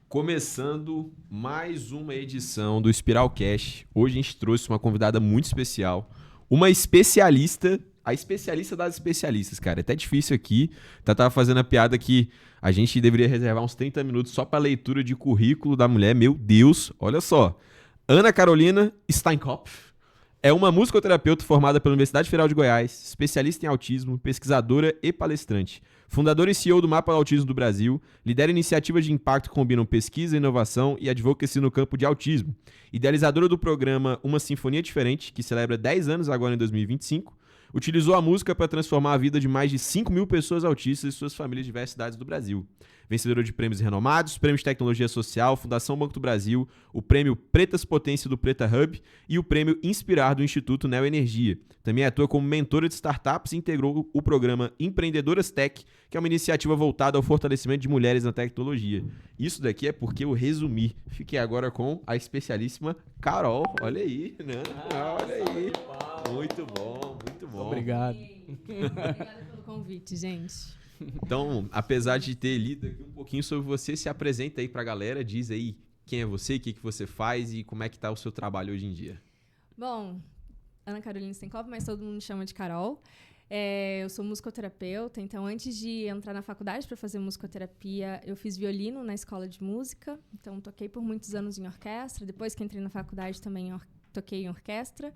Começando mais uma edição do Spiralcast. Hoje a gente trouxe uma convidada muito especial, uma especialista, a especialista das especialistas, cara. É até difícil aqui. Tava fazendo a piada que a gente deveria reservar uns 30 minutos só para leitura de currículo da mulher. Meu Deus, olha só. Ana Carolina Steinkopf é uma musicoterapeuta formada pela Universidade Federal de Goiás, especialista em autismo, pesquisadora e palestrante. Fundadora e CEO do Mapa do Autismo do Brasil, lidera iniciativas de impacto que combinam pesquisa, inovação e advocacy no campo de autismo. Idealizadora do programa Uma Sinfonia Diferente, que celebra 10 anos agora em 2025, utilizou a música para transformar a vida de mais de 5 mil pessoas autistas e suas famílias de diversas cidades do Brasil. Vencedora de prêmios renomados, Prêmio de Tecnologia Social, Fundação Banco do Brasil, o Prêmio Pretas Potência do Preta Hub e o Prêmio Inspirar do Instituto Neoenergia. Também atua como mentora de startups e integrou o programa Empreendedoras Tech, que é uma iniciativa voltada ao fortalecimento de mulheres na tecnologia. Isso daqui é porque eu resumi. Fiquei agora com a especialíssima Carol. Olha aí, né? Olha aí. Muito bom, muito bom. Obrigado. Obrigada pelo convite, gente. Então, apesar de ter lido aqui um pouquinho sobre você, se apresenta aí pra galera, diz aí quem é você, o que você faz e como é que tá o seu trabalho hoje em dia. Bom, Ana Carolina Steinkopf, mas todo mundo me chama de Carol. Eu sou musicoterapeuta, então antes de entrar na faculdade para fazer musicoterapia, eu fiz violino na escola de música, então toquei por muitos anos em orquestra, depois que entrei na faculdade também toquei em orquestra.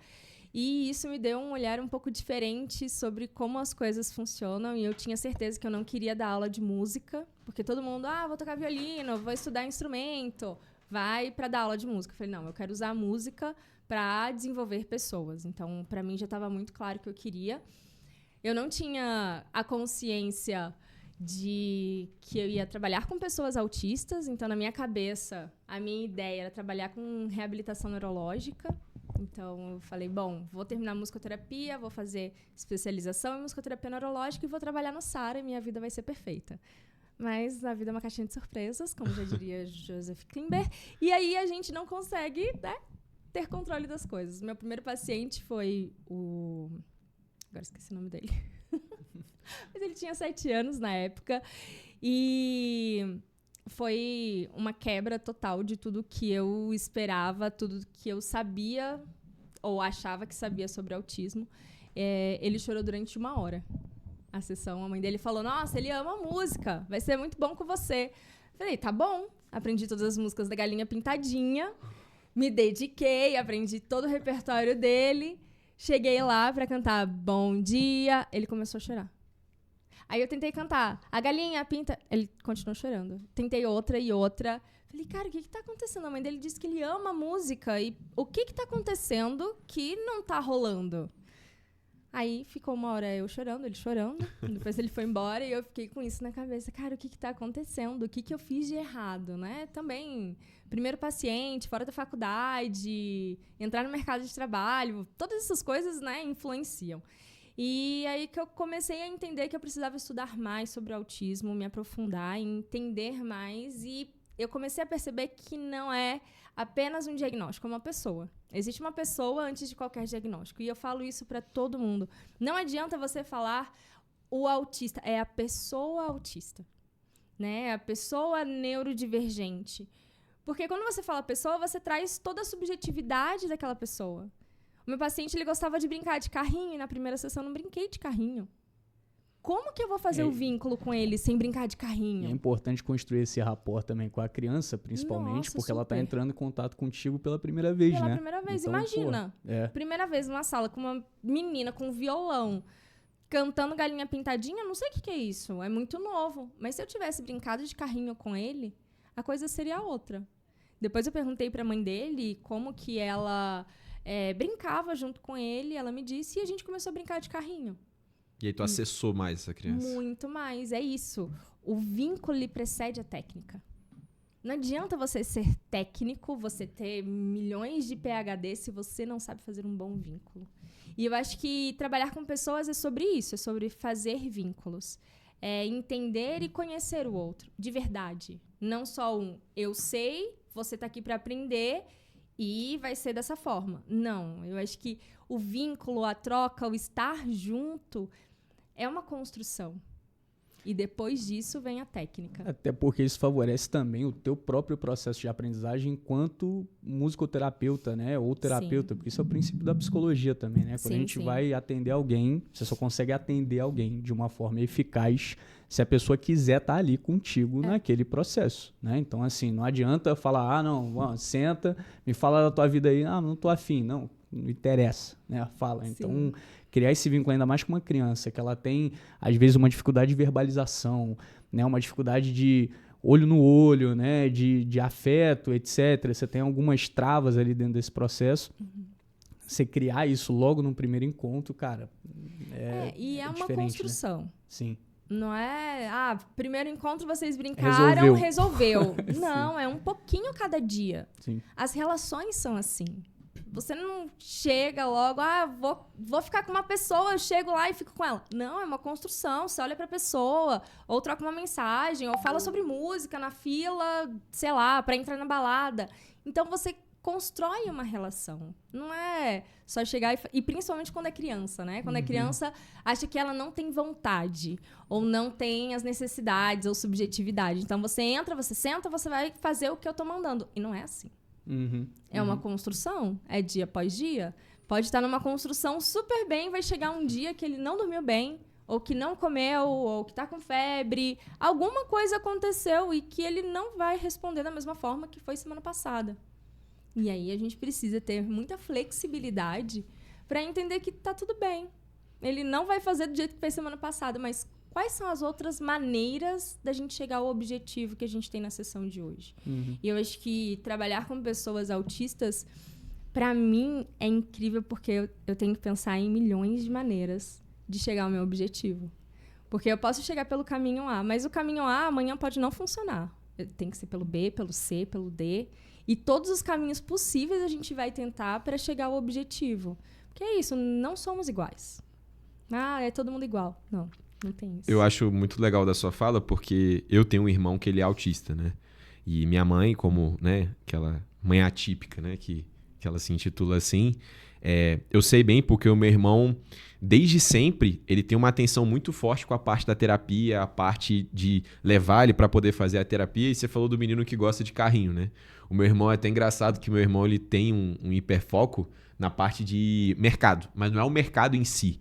E isso me deu um olhar um pouco diferente sobre como as coisas funcionam. E eu tinha certeza que eu não queria dar aula de música, porque todo mundo, vou tocar violino, vou estudar instrumento, vai para dar aula de música. Eu falei, não, eu quero usar a música para desenvolver pessoas. Então, para mim, já estava muito claro que eu queria. Eu não tinha a consciência de que eu ia trabalhar com pessoas autistas. Então, na minha cabeça, a minha ideia era trabalhar com reabilitação neurológica. Então, eu falei, bom, vou terminar musicoterapia, vou fazer especialização em musicoterapia neurológica e vou trabalhar no SARA e minha vida vai ser perfeita. Mas a vida é uma caixinha de surpresas, como já diria Joseph Klimber, e aí a gente não consegue, né, ter controle das coisas. Meu primeiro paciente foi o... Agora esqueci o nome dele. Mas ele tinha 7 anos na época e... foi uma quebra total de tudo que eu esperava, tudo que eu sabia ou achava que sabia sobre autismo. Ele chorou durante 1 hora. A sessão, a mãe dele falou, nossa, ele ama música, vai ser muito bom com você. Falei, tá bom. Aprendi todas as músicas da Galinha Pintadinha, me dediquei, aprendi todo o repertório dele. Cheguei lá pra cantar Bom Dia, ele começou a chorar. Aí eu tentei cantar A Galinha Pinta... Ele continuou chorando. Tentei outra e outra. Falei, cara, o que tá acontecendo? A mãe dele disse que ele ama música. E o que tá acontecendo que não tá rolando? Aí ficou 1 hora eu chorando, ele chorando. Depois ele foi embora e eu fiquei com isso na cabeça. Cara, o que tá acontecendo? O que eu fiz de errado, né? Também, primeiro paciente, fora da faculdade, entrar no mercado de trabalho. Todas essas coisas, né, influenciam. E aí que eu comecei a entender que eu precisava estudar mais sobre o autismo, me aprofundar, entender mais. E eu comecei a perceber que não é apenas um diagnóstico, é uma pessoa. Existe uma pessoa antes de qualquer diagnóstico. E eu falo isso para todo mundo. Não adianta você falar o autista, é a pessoa autista, né? É a pessoa neurodivergente. Porque quando você fala pessoa, você traz toda a subjetividade daquela pessoa. O meu paciente, ele gostava de brincar de carrinho, e na primeira sessão eu não brinquei de carrinho. Como que eu vou fazer o vínculo com ele sem brincar de carrinho? É importante construir esse rapport também com a criança, principalmente, porque ela está entrando em contato contigo pela primeira vez, né? Pela primeira vez. Então, imagina, primeira vez numa sala com uma menina com violão, cantando Galinha Pintadinha, não sei o que é isso, é muito novo. Mas se eu tivesse brincado de carrinho com ele, a coisa seria outra. Depois eu perguntei para a mãe dele como que ela... brincava junto com ele, ela me disse, e a gente começou a brincar de carrinho. E aí tu acessou mais essa criança? Muito mais, é isso. O vínculo lhe precede a técnica. Não adianta você ser técnico, você ter milhões de PhD se você não sabe fazer um bom vínculo. E eu acho que trabalhar com pessoas é sobre isso, é sobre fazer vínculos. É entender e conhecer o outro, de verdade. Não só eu sei, você está aqui para aprender e vai ser dessa forma. Não, eu acho que o vínculo, a troca, o estar junto é uma construção. E depois disso vem a técnica. Até porque isso favorece também o teu próprio processo de aprendizagem enquanto musicoterapeuta, né? Ou terapeuta, porque isso é o princípio da psicologia também, né? Quando a gente vai atender alguém, você só consegue atender alguém de uma forma eficaz se a pessoa quiser estar ali contigo naquele processo, né? Então, assim, não adianta falar, não, senta, me fala da tua vida aí, não tô afim, não interessa, né? Fala. Então, criar esse vínculo ainda mais com uma criança, que ela tem, às vezes, uma dificuldade de verbalização, né? Uma dificuldade de olho no olho, né? De afeto, etc. Você tem algumas travas ali dentro desse processo. Você criar isso logo no primeiro encontro, cara, e é uma construção. Né? Sim. Não é, primeiro encontro vocês brincaram, resolveu. Não, é um pouquinho cada dia. Sim. As relações são assim. Você não chega logo, vou ficar com uma pessoa, eu chego lá e fico com ela. Não, é uma construção. Você olha pra pessoa, ou troca uma mensagem, ou fala sobre música na fila, sei lá, pra entrar na balada. Então, você constrói uma relação. Não é só chegar e principalmente quando é criança, né? Quando é criança, acha que ela não tem vontade, ou não tem as necessidades, ou subjetividade. Então, você entra, você senta, você vai fazer o que eu tô mandando. E não é assim. É uma construção, é dia após dia. Pode estar numa construção super bem, vai chegar um dia que ele não dormiu bem, ou que não comeu, ou que tá com febre. Alguma coisa aconteceu e que ele não vai responder da mesma forma que foi semana passada. E aí a gente precisa ter muita flexibilidade para entender que tá tudo bem. Ele não vai fazer do jeito que fez semana passada, mas quais são as outras maneiras da gente chegar ao objetivo que a gente tem na sessão de hoje? E eu acho que trabalhar com pessoas autistas, para mim, é incrível porque eu tenho que pensar em milhões de maneiras de chegar ao meu objetivo. Porque eu posso chegar pelo caminho A, mas o caminho A amanhã pode não funcionar. Tem que ser pelo B, pelo C, pelo D. E todos os caminhos possíveis a gente vai tentar para chegar ao objetivo. Porque é isso, não somos iguais. É todo mundo igual. Não tem isso. Eu acho muito legal da sua fala, porque eu tenho um irmão que ele é autista, né? E minha mãe, como, né, aquela mãe atípica, né, que ela se intitula assim, eu sei bem porque o meu irmão, desde sempre, ele tem uma atenção muito forte com a parte da terapia, a parte de levar ele para poder fazer a terapia. E você falou do menino que gosta de carrinho, né? O meu irmão é até engraçado que meu irmão ele tem um hiperfoco na parte de mercado, mas não é o mercado em si.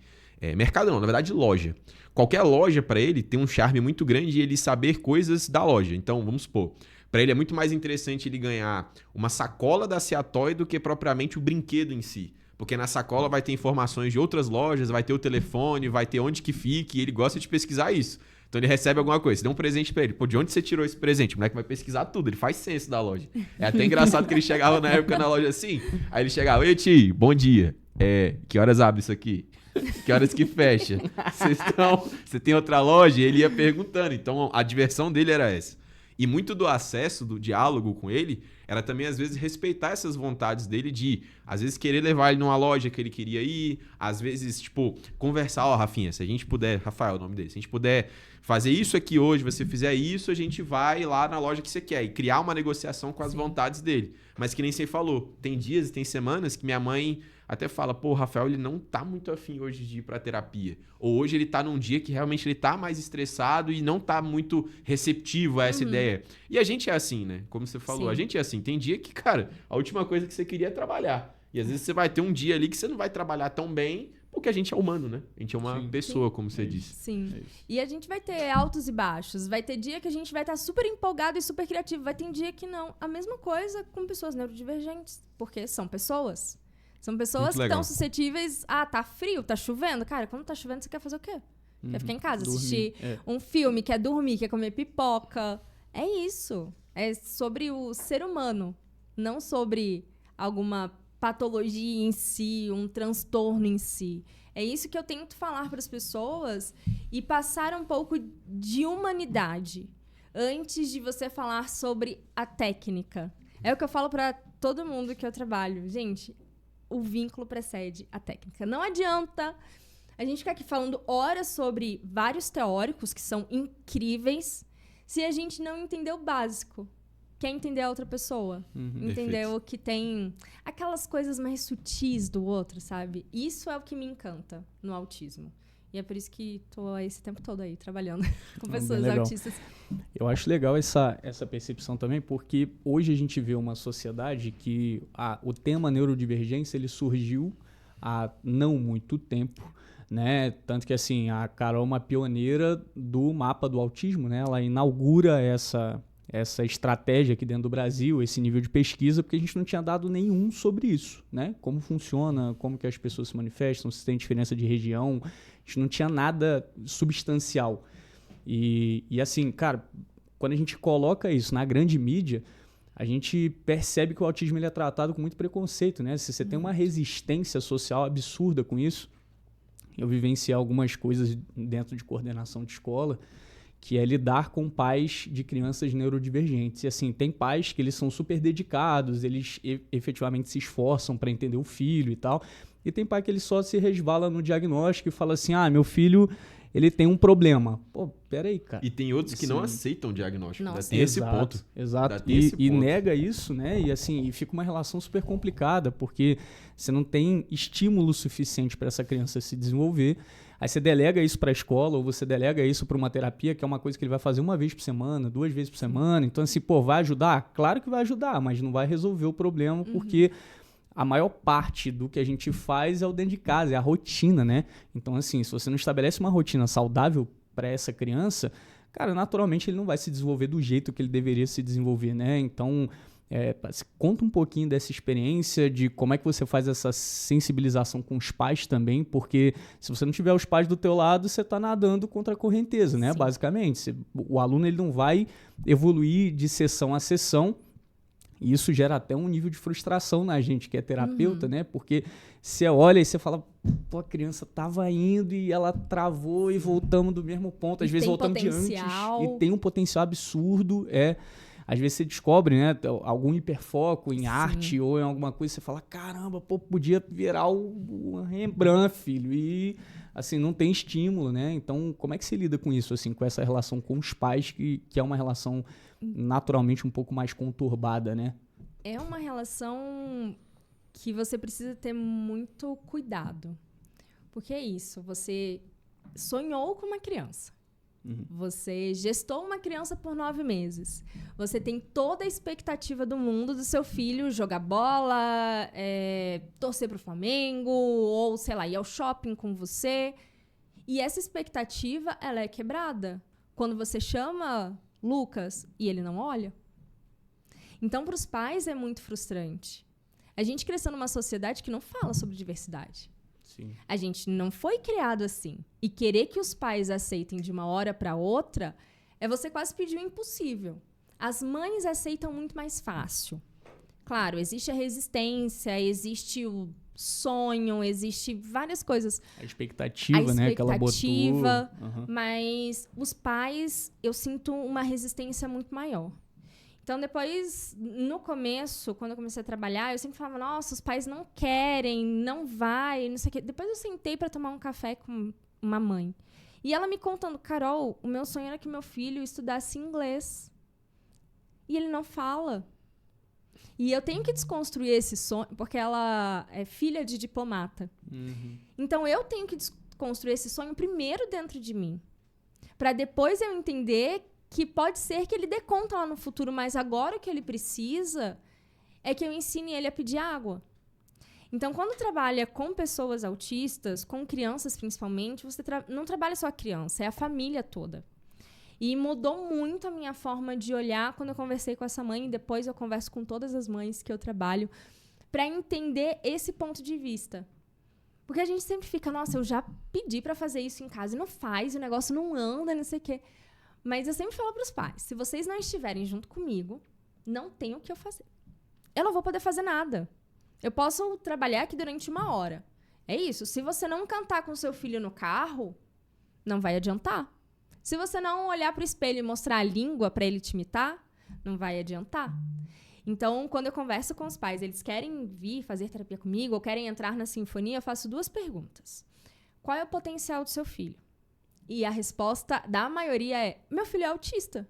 Mercado não, na verdade loja. Qualquer loja para ele tem um charme muito grande ele saber coisas da loja. Então, vamos supor, para ele é muito mais interessante ele ganhar uma sacola da Seatoy do que propriamente o brinquedo em si. Porque na sacola vai ter informações de outras lojas, vai ter o telefone, vai ter onde que fique, e ele gosta de pesquisar isso. Então ele recebe alguma coisa, você dá um presente pra ele. Pô, de onde você tirou esse presente? O moleque vai pesquisar tudo, ele faz senso da loja. É até engraçado que ele chegava na época na loja assim, aí ele chegava, ei tio, bom dia. Que horas abre isso aqui? Que horas que fecha? Você tem outra loja? E ele ia perguntando. Então a diversão dele era essa. E muito do acesso, do diálogo com ele, era também, às vezes, respeitar essas vontades dele de, às vezes, querer levar ele numa loja que ele queria ir, às vezes, tipo, conversar, Rafinha, se a gente puder, Rafael é o nome dele, se a gente puder fazer isso aqui hoje, você fizer isso, a gente vai lá na loja que você quer e criar uma negociação com as vontades dele. Mas que nem você falou, tem dias e tem semanas que minha mãe até fala, pô, o Rafael, ele não tá muito afim hoje de ir pra terapia. Ou hoje ele tá num dia que realmente ele tá mais estressado e não tá muito receptivo a essa ideia. E a gente é assim, né? Como você falou, a gente é assim. Tem dia que, cara, a última coisa que você queria é trabalhar. E às vezes você vai ter um dia ali que você não vai trabalhar tão bem, porque a gente é humano, né? A gente é uma pessoa, como você disse. Sim. E a gente vai ter altos e baixos. Vai ter dia que a gente vai estar super empolgado e super criativo. Vai ter dia que não. A mesma coisa com pessoas neurodivergentes. Porque são pessoas. São pessoas que estão suscetíveis... tá frio, tá chovendo. Cara, quando tá chovendo, você quer fazer o quê? Quer ficar em casa, assistir um filme, quer dormir, quer comer pipoca. É isso. É sobre o ser humano. Não sobre alguma patologia em si, um transtorno em si. É isso que eu tento falar para as pessoas e passar um pouco de humanidade antes de você falar sobre a técnica. É o que eu falo para todo mundo que eu trabalho. Gente, o vínculo precede a técnica. Não adianta a gente ficar aqui falando horas sobre vários teóricos que são incríveis se a gente não entender o básico. Quer entender a outra pessoa. Entender o que tem... aquelas coisas mais sutis do outro, sabe? Isso é o que me encanta no autismo. E é por isso que tô esse tempo todo aí, trabalhando com pessoas autistas. Eu acho legal essa percepção também, porque hoje a gente vê uma sociedade que o tema neurodivergência ele surgiu há não muito tempo, né? Tanto que assim, a Carol é uma pioneira do mapa do autismo, né? Ela inaugura essa estratégia aqui dentro do Brasil, esse nível de pesquisa, porque a gente não tinha dado nenhum sobre isso, né? Como funciona, como que as pessoas se manifestam, se tem diferença de região, a gente não tinha nada substancial. E assim, cara, quando a gente coloca isso na grande mídia, a gente percebe que o autismo ele é tratado com muito preconceito, né? Se você tem uma resistência social absurda com isso, eu vivenciei algumas coisas dentro de coordenação de escola, que é lidar com pais de crianças neurodivergentes. E assim, tem pais que eles são super dedicados, eles efetivamente se esforçam para entender o filho e tal. E tem pai que ele só se resvala no diagnóstico e fala assim, meu filho, ele tem um problema. Pô, peraí, cara. E tem outros que não aceitam o diagnóstico. Nossa. Tem esse ponto. Exato. E nega isso, né? E assim, e fica uma relação super complicada, porque você não tem estímulo suficiente para essa criança se desenvolver. Aí você delega isso para a escola, ou você delega isso para uma terapia, que é uma coisa que ele vai fazer uma vez por semana, 2 vezes por semana. Então, assim, vai ajudar? Claro que vai ajudar, mas não vai resolver o problema, porque a maior parte do que a gente faz é o dentro de casa, é a rotina, né? Então, assim, se você não estabelece uma rotina saudável para essa criança, cara, naturalmente ele não vai se desenvolver do jeito que ele deveria se desenvolver, né? Então, conta um pouquinho dessa experiência, de como é que você faz essa sensibilização com os pais também, porque se você não tiver os pais do teu lado, você está nadando contra a correnteza, né? Basicamente, o aluno ele não vai evoluir de sessão a sessão, e isso gera até um nível de frustração na gente que é terapeuta, né? Porque você olha e você fala, pô, a criança estava indo e ela travou e voltamos do mesmo ponto, às vezes voltamos de antes, e tem um potencial absurdo, às vezes você descobre, né, algum hiperfoco em arte ou em alguma coisa, você fala, caramba, pô, podia virar o Rembrandt, filho. E, assim, não tem estímulo, né? Então, como é que você lida com isso, assim, com essa relação com os pais, que é uma relação naturalmente um pouco mais conturbada, né? É uma relação que você precisa ter muito cuidado. Porque é isso, você sonhou com uma criança. Você gestou uma criança por 9 meses. Você tem toda a expectativa do mundo do seu filho jogar bola, torcer pro Flamengo, ou, sei lá, ir ao shopping com você. E essa expectativa, ela é quebrada quando você chama Lucas e ele não olha. Então, para os pais é muito frustrante. A gente cresceu numa sociedade que não fala sobre diversidade. Sim. A gente não foi criado assim. E querer que os pais aceitem de uma hora para outra é você quase pedir o impossível. As mães aceitam muito mais fácil. Claro, existe a resistência, existe o sonho, existe várias coisas. A expectativa, né? Que ela botou. Mas os pais, eu sinto uma resistência muito maior. Então, depois, no começo, quando eu comecei a trabalhar, eu sempre falava, nossa, os pais não querem, não vai, não sei o quê. Depois eu sentei para tomar um café com uma mãe. E ela me contando, Carol, o meu sonho era que meu filho estudasse inglês. E ele não fala. E eu tenho que desconstruir esse sonho, porque ela é filha de diplomata. Então, eu tenho que desconstruir esse sonho primeiro dentro de mim. Para depois eu entender que pode ser que ele dê conta lá no futuro, mas agora o que ele precisa é que eu ensine ele a pedir água. Então, quando trabalha com pessoas autistas, com crianças principalmente, você não trabalha só a criança, é a família toda. E mudou muito a minha forma de olhar quando eu conversei com essa mãe, e depois eu converso com todas as mães que eu trabalho, para entender esse ponto de vista. Porque a gente sempre fica, nossa, eu já pedi para fazer isso em casa e não faz, o negócio não anda, não sei o quê. Mas eu sempre falo para os pais, se vocês não estiverem junto comigo, não tem o que eu fazer. Eu não vou poder fazer nada. Eu posso trabalhar aqui durante 1 hora. É isso. Se você não cantar com seu filho no carro, não vai adiantar. Se você não olhar para o espelho e mostrar a língua para ele te imitar, não vai adiantar. Então, quando eu converso com os pais, eles querem vir fazer terapia comigo ou querem entrar na sinfonia, eu faço 2 perguntas. Qual é o potencial do seu filho? E a resposta da maioria é, meu filho é autista.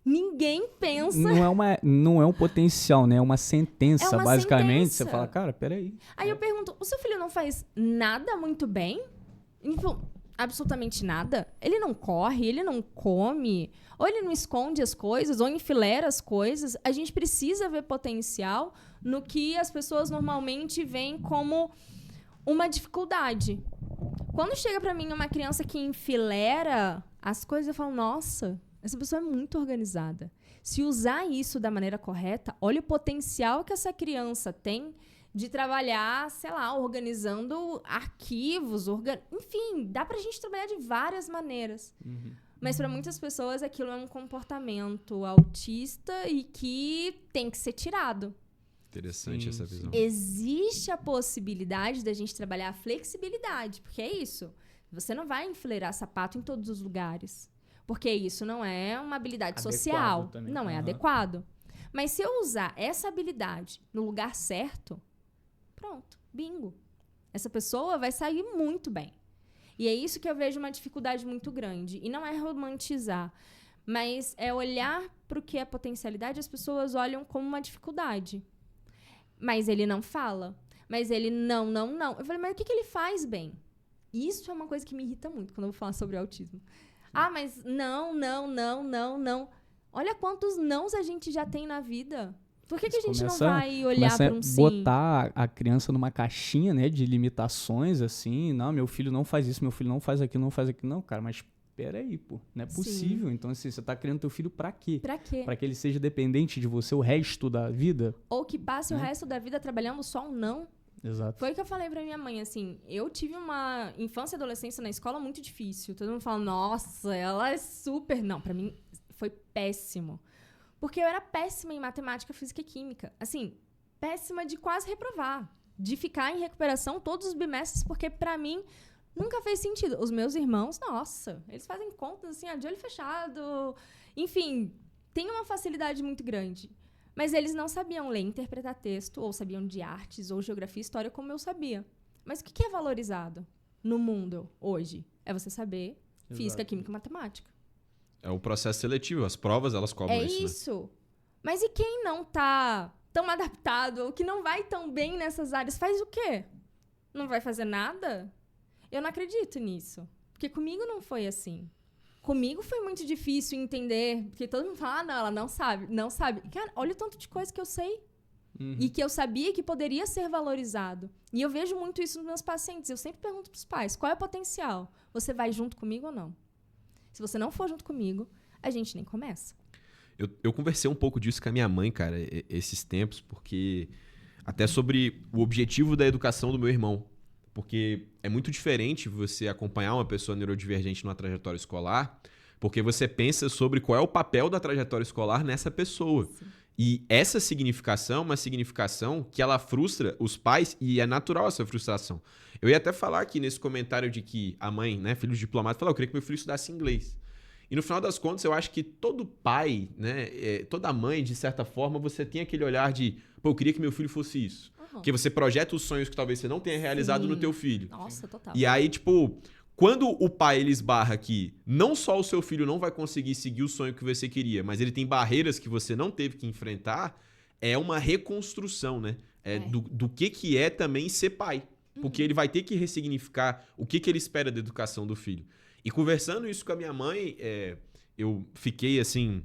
Ninguém pensa... Não é um potencial, né? É uma sentença, é uma basicamente. Sentença. Você fala, cara, peraí. Aí eu pergunto, o seu filho não faz nada muito bem? Tipo, absolutamente nada. Ele não corre, ele não come, ou ele não esconde as coisas, ou enfileira as coisas. A gente precisa ver potencial no que as pessoas normalmente veem como uma dificuldade. Quando chega pra mim uma criança que enfileira as coisas, eu falo, nossa, essa pessoa é muito organizada. Se usar isso da maneira correta, olha o potencial que essa criança tem de trabalhar, sei lá, organizando arquivos, enfim, dá pra gente trabalhar de várias maneiras. Mas para muitas pessoas aquilo é um comportamento autista e que tem que ser tirado. Interessante essa visão. Existe a possibilidade da gente trabalhar a flexibilidade, porque é isso. Você não vai enfileirar sapato em todos os lugares, porque isso não é uma habilidade social. Também. Não é adequado. Mas se eu usar essa habilidade no lugar certo, pronto, bingo. Essa pessoa vai sair muito bem. E é isso que eu vejo uma dificuldade muito grande. E não é romantizar, mas é olhar para o que é potencialidade, as pessoas olham como uma dificuldade. Mas ele não fala. Mas ele não. Eu falei, mas o que ele faz bem? Isso é uma coisa que me irrita muito quando eu vou falar sobre autismo. Ah, mas não. Olha quantos nãos a gente já tem na vida. Por que a gente não vai olhar para um sim? Botar a criança numa caixinha, né, de limitações, assim. Não, meu filho não faz isso, meu filho não faz aquilo, não faz aquilo. Não, cara, mas peraí, pô. Não é possível. Sim. Então, assim, você tá criando teu filho pra quê? Pra quê? Pra que ele seja dependente de você o resto da vida? Ou que passe o resto da vida trabalhando só um não. Exato. Foi o que eu falei pra minha mãe, assim, eu tive uma infância e adolescência na escola muito difícil. Todo mundo fala, nossa, ela é super... Não, pra mim foi péssimo. Porque eu era péssima em matemática, física e química. Assim, péssima de quase reprovar. De ficar em recuperação todos os bimestres, porque pra mim nunca fez sentido. Os meus irmãos, nossa, eles fazem contas assim, de olho fechado. Enfim, tem uma facilidade muito grande. Mas eles não sabiam ler e interpretar texto, ou sabiam de artes, ou geografia e história, como eu sabia. Mas o que é valorizado no mundo hoje? É você saber física, química e matemática. É o processo seletivo, as provas, elas cobram isso. É isso. Né? Mas e quem não tá tão adaptado, ou que não vai tão bem nessas áreas, faz o quê? Não vai fazer nada? Eu não acredito nisso. Porque comigo não foi assim. Comigo foi muito difícil entender, porque todo mundo fala, não, ela não sabe. Cara, olha o tanto de coisa que eu sei. E que eu sabia que poderia ser valorizado. E eu vejo muito isso nos meus pacientes. Eu sempre pergunto pros pais, qual é o potencial? Você vai junto comigo ou não? Se você não for junto comigo, a gente nem começa. Eu conversei um pouco disso com a minha mãe, cara, esses tempos, porque até sobre o objetivo da educação do meu irmão. Porque é muito diferente você acompanhar uma pessoa neurodivergente numa trajetória escolar, porque você pensa sobre qual é o papel da trajetória escolar nessa pessoa. Sim. E essa significação é uma significação que ela frustra os pais, e é natural essa frustração. Eu ia até falar aqui nesse comentário de que a mãe, né, filho de diplomata, falou, eu queria que meu filho estudasse inglês. E no final das contas, eu acho que todo pai, né, toda mãe, de certa forma, você tem aquele olhar de, pô, eu queria que meu filho fosse isso. Porque você projeta os sonhos que talvez você não tenha realizado no teu filho. Nossa, total. E aí, tipo, quando o pai ele esbarra que não só o seu filho não vai conseguir seguir o sonho que você queria, mas ele tem barreiras que você não teve que enfrentar, é uma reconstrução, né? Do que é também ser pai. Porque ele vai ter que ressignificar o que ele espera da educação do filho. E conversando isso com a minha mãe, eu fiquei assim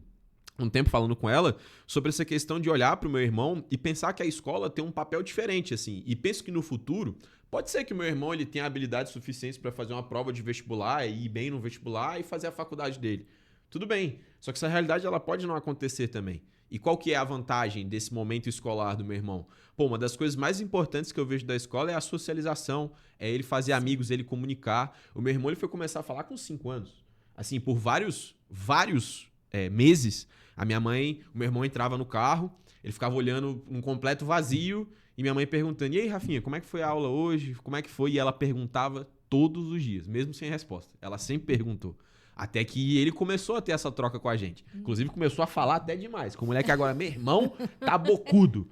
um tempo falando com ela sobre essa questão de olhar para o meu irmão e pensar que a escola tem um papel diferente, assim. E penso que no futuro, pode ser que o meu irmão ele tenha habilidades suficientes para fazer uma prova de vestibular, e ir bem no vestibular e fazer a faculdade dele. Tudo bem, só que essa realidade ela pode não acontecer também. E qual que é a vantagem desse momento escolar do meu irmão? Pô, uma das coisas mais importantes que eu vejo da escola é a socialização, é ele fazer amigos, ele comunicar. O meu irmão ele foi começar a falar com 5 anos. Assim, por vários meses, o meu irmão entrava no carro, ele ficava olhando um completo vazio e minha mãe perguntando, e aí, Rafinha, como é que foi a aula hoje? Como é que foi? E ela perguntava todos os dias, mesmo sem resposta. Ela sempre perguntou. Até que ele começou a ter essa troca com a gente. Inclusive, começou a falar até demais. Com o moleque agora, meu irmão tá bocudo.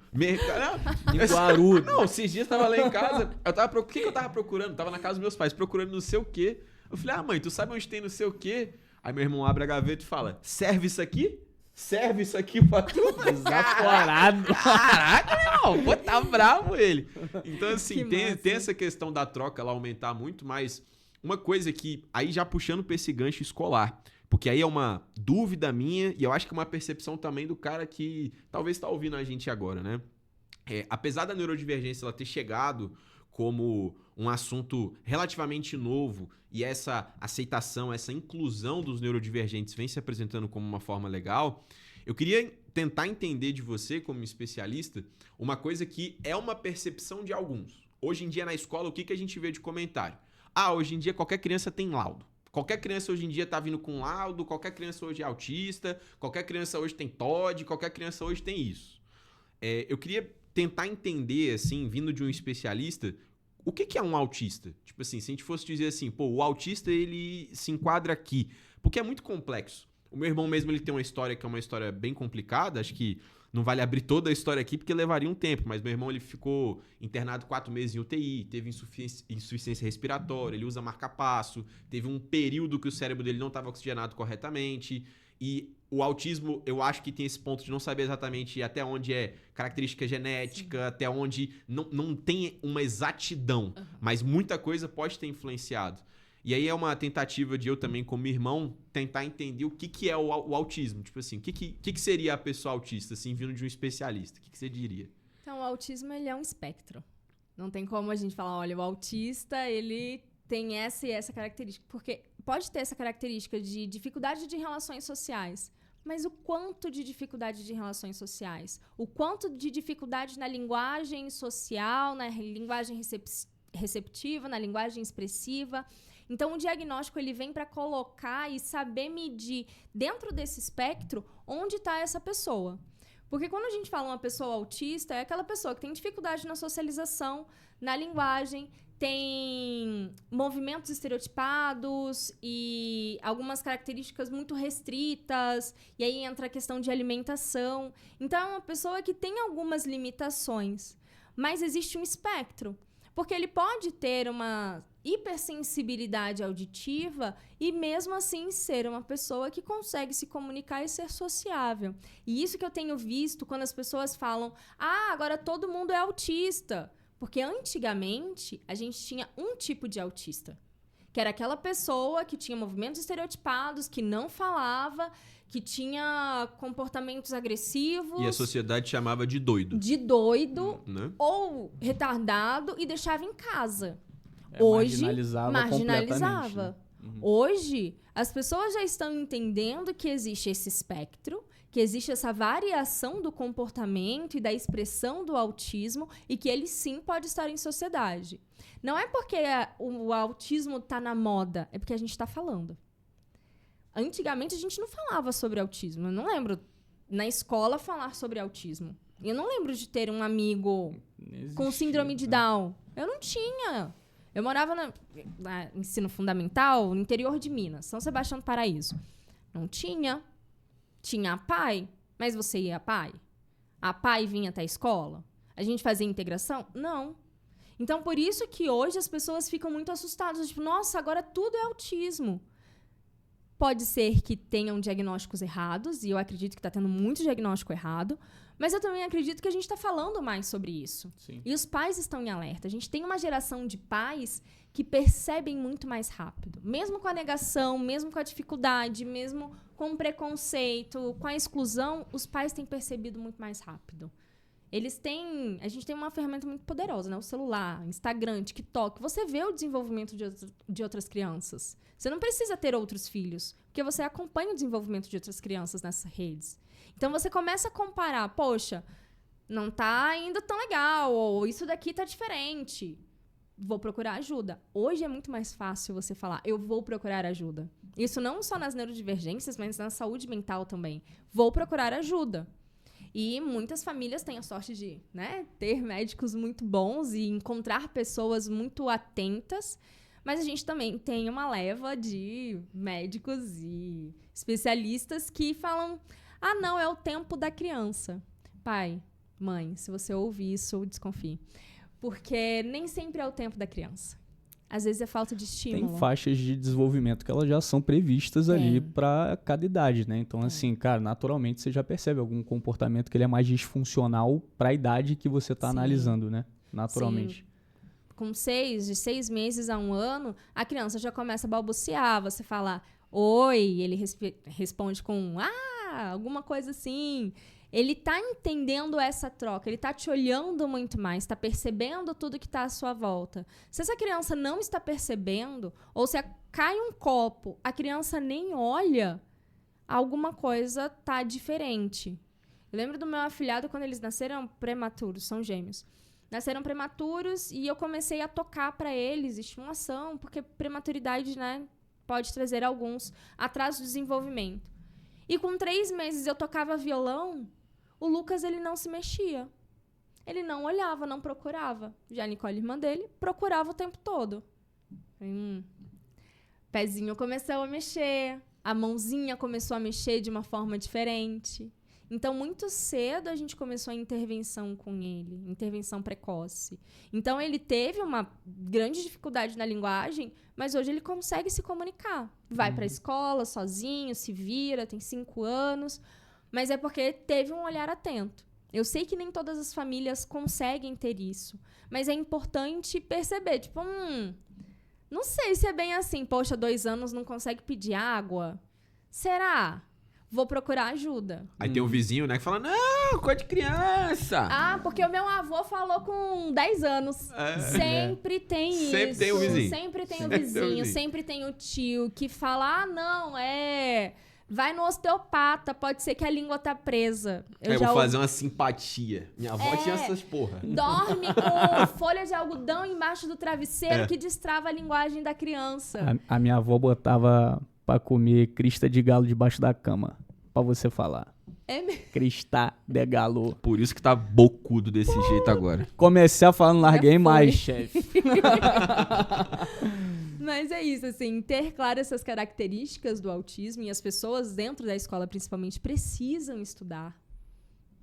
Guarudo. Não, esses dias tava lá em casa. O que eu tava procurando? Tava na casa dos meus pais, procurando não sei o quê. Eu falei, mãe, tu sabe onde tem não sei o quê? Aí meu irmão abre a gaveta e fala, serve isso aqui? Serve isso aqui pra tu? Desaforado. Caraca, meu irmão. Pô, tá bravo ele. Então, assim, tem essa questão da troca ela aumentar muito, mas uma coisa que, aí já puxando pra esse gancho escolar, porque aí é uma dúvida minha e eu acho que é uma percepção também do cara que talvez tá ouvindo a gente agora, né? Apesar da neurodivergência ela ter chegado como um assunto relativamente novo e essa aceitação, essa inclusão dos neurodivergentes vem se apresentando como uma forma legal, eu queria tentar entender de você, como especialista, uma coisa que é uma percepção de alguns. Hoje em dia na escola, o que a gente vê de comentário? Hoje em dia qualquer criança tem laudo. Qualquer criança hoje em dia tá vindo com laudo, qualquer criança hoje é autista, qualquer criança hoje tem TOD, qualquer criança hoje tem isso. Eu queria tentar entender, assim, vindo de um especialista, o que é um autista? Tipo assim, se a gente fosse dizer assim, o autista ele se enquadra aqui, porque é muito complexo. O meu irmão mesmo ele tem uma história que é uma história bem complicada, acho que não vale abrir toda a história aqui porque levaria um tempo, mas meu irmão ele ficou internado 4 meses em UTI, teve insuficiência respiratória, ele usa marca-passo, teve um período que o cérebro dele não estava oxigenado corretamente, e o autismo eu acho que tem esse ponto de não saber exatamente até onde é característica genética, sim, até onde não tem uma exatidão, mas muita coisa pode ter influenciado. E aí é uma tentativa de eu também, como irmão, tentar entender o que é o autismo. Tipo assim, o que seria a pessoa autista, assim, vindo de um especialista? O que você diria? Então, o autismo, ele é um espectro. Não tem como a gente falar, olha, o autista, ele tem essa e essa característica. Porque pode ter essa característica de dificuldade de relações sociais, mas o quanto de dificuldade de relações sociais? O quanto de dificuldade na linguagem social, na linguagem receptiva, na linguagem expressiva? Então, o diagnóstico ele vem para colocar e saber medir dentro desse espectro onde está essa pessoa. Porque quando a gente fala uma pessoa autista, é aquela pessoa que tem dificuldade na socialização, na linguagem, tem movimentos estereotipados e algumas características muito restritas, e aí entra a questão de alimentação. Então, é uma pessoa que tem algumas limitações, mas existe um espectro. Porque ele pode ter uma hipersensibilidade auditiva e mesmo assim ser uma pessoa que consegue se comunicar e ser sociável. E isso que eu tenho visto quando as pessoas falam, agora todo mundo é autista. Porque antigamente a gente tinha um tipo de autista, que era aquela pessoa que tinha movimentos estereotipados, que não falava, que tinha comportamentos agressivos. E a sociedade chamava de doido. De doido, né? Ou retardado e deixava em casa. Hoje, marginalizava. Né? Hoje, as pessoas já estão entendendo que existe esse espectro, que existe essa variação do comportamento e da expressão do autismo e que ele sim pode estar em sociedade. Não é porque o autismo está na moda, é porque a gente está falando. Antigamente, a gente não falava sobre autismo. Eu não lembro, na escola, falar sobre autismo. Eu não lembro de ter um amigo com síndrome de Down. Eu não tinha. Eu morava no ensino fundamental, no interior de Minas, São Sebastião do Paraíso. Não tinha. Tinha a PAI, mas você ia a PAI? A PAI vinha até a escola? A gente fazia integração? Não. Então, por isso que hoje as pessoas ficam muito assustadas. Tipo, nossa, agora tudo é autismo. Pode ser que tenham diagnósticos errados, e eu acredito que está tendo muito diagnóstico errado, mas eu também acredito que a gente está falando mais sobre isso. Sim. E os pais estão em alerta. A gente tem uma geração de pais que percebem muito mais rápido. Mesmo com a negação, mesmo com a dificuldade, mesmo com o preconceito, com a exclusão, os pais têm percebido muito mais rápido. A gente tem uma ferramenta muito poderosa, né? O celular, Instagram, TikTok. Você vê o desenvolvimento de outras crianças. Você não precisa ter outros filhos, porque você acompanha o desenvolvimento de outras crianças nessas redes. Então, você começa a comparar. Poxa, não tá indo tão legal, ou isso daqui tá diferente. Vou procurar ajuda. Hoje é muito mais fácil você falar, eu vou procurar ajuda. Isso não só nas neurodivergências, mas na saúde mental também. Vou procurar ajuda. E muitas famílias têm a sorte de, né, ter médicos muito bons e encontrar pessoas muito atentas, mas a gente também tem uma leva de médicos e especialistas que falam, não, é o tempo da criança. Pai, mãe, se você ouve isso, desconfie. Porque nem sempre é o tempo da criança. Às vezes é falta de estímulo. Tem faixas de desenvolvimento que elas já são previstas ali para cada idade, né? Então, assim, cara, naturalmente você já percebe algum comportamento que ele é mais disfuncional para a idade que você está analisando, né? Naturalmente. Sim. com de 6 meses a 1 ano, a criança já começa a balbuciar. Você fala, oi, ele responde com, alguma coisa assim. Ele tá entendendo essa troca, ele tá te olhando muito mais, tá percebendo tudo que tá à sua volta. Se essa criança não está percebendo, ou se cai um copo, a criança nem olha, alguma coisa tá diferente. Eu lembro do meu afilhado quando eles nasceram prematuros, são gêmeos. Nasceram prematuros e eu comecei a tocar para eles estimulação, porque prematuridade, né, pode trazer alguns atrasos de desenvolvimento. E com 3 meses eu tocava violão, o Lucas, ele não se mexia. Ele não olhava, não procurava. Já a Nicole, irmã dele, procurava o tempo todo. Pezinho começou a mexer, a mãozinha começou a mexer de uma forma diferente. Então, muito cedo, a gente começou a intervenção com ele, intervenção precoce. Então, ele teve uma grande dificuldade na linguagem, mas hoje ele consegue se comunicar. Vai para a escola sozinho, se vira, tem 5 anos, mas é porque teve um olhar atento. Eu sei que nem todas as famílias conseguem ter isso, mas é importante perceber, tipo, não sei se é bem assim. Poxa, 2 anos não consegue pedir água? Será? Vou procurar ajuda. Aí tem um vizinho, né, que fala, não, coisa de criança. Porque o meu avô falou com 10 anos. Sempre tem isso. Sempre tem o vizinho. Sempre tem o vizinho, sempre tem o tio que fala, vai no osteopata, pode ser que a língua tá presa. Eu vou fazer uma simpatia. Minha avó tinha essas porra. Dorme com folha de algodão embaixo do travesseiro que destrava a linguagem da criança. A minha avó botava pra comer crista de galo debaixo da cama. Pra você falar. Crista de galo. Por isso que tá bocudo desse jeito agora. Comecei a falar, não larguei mais, chefe. Mas é isso, assim, ter claro essas características do autismo, e as pessoas dentro da escola, principalmente, precisam estudar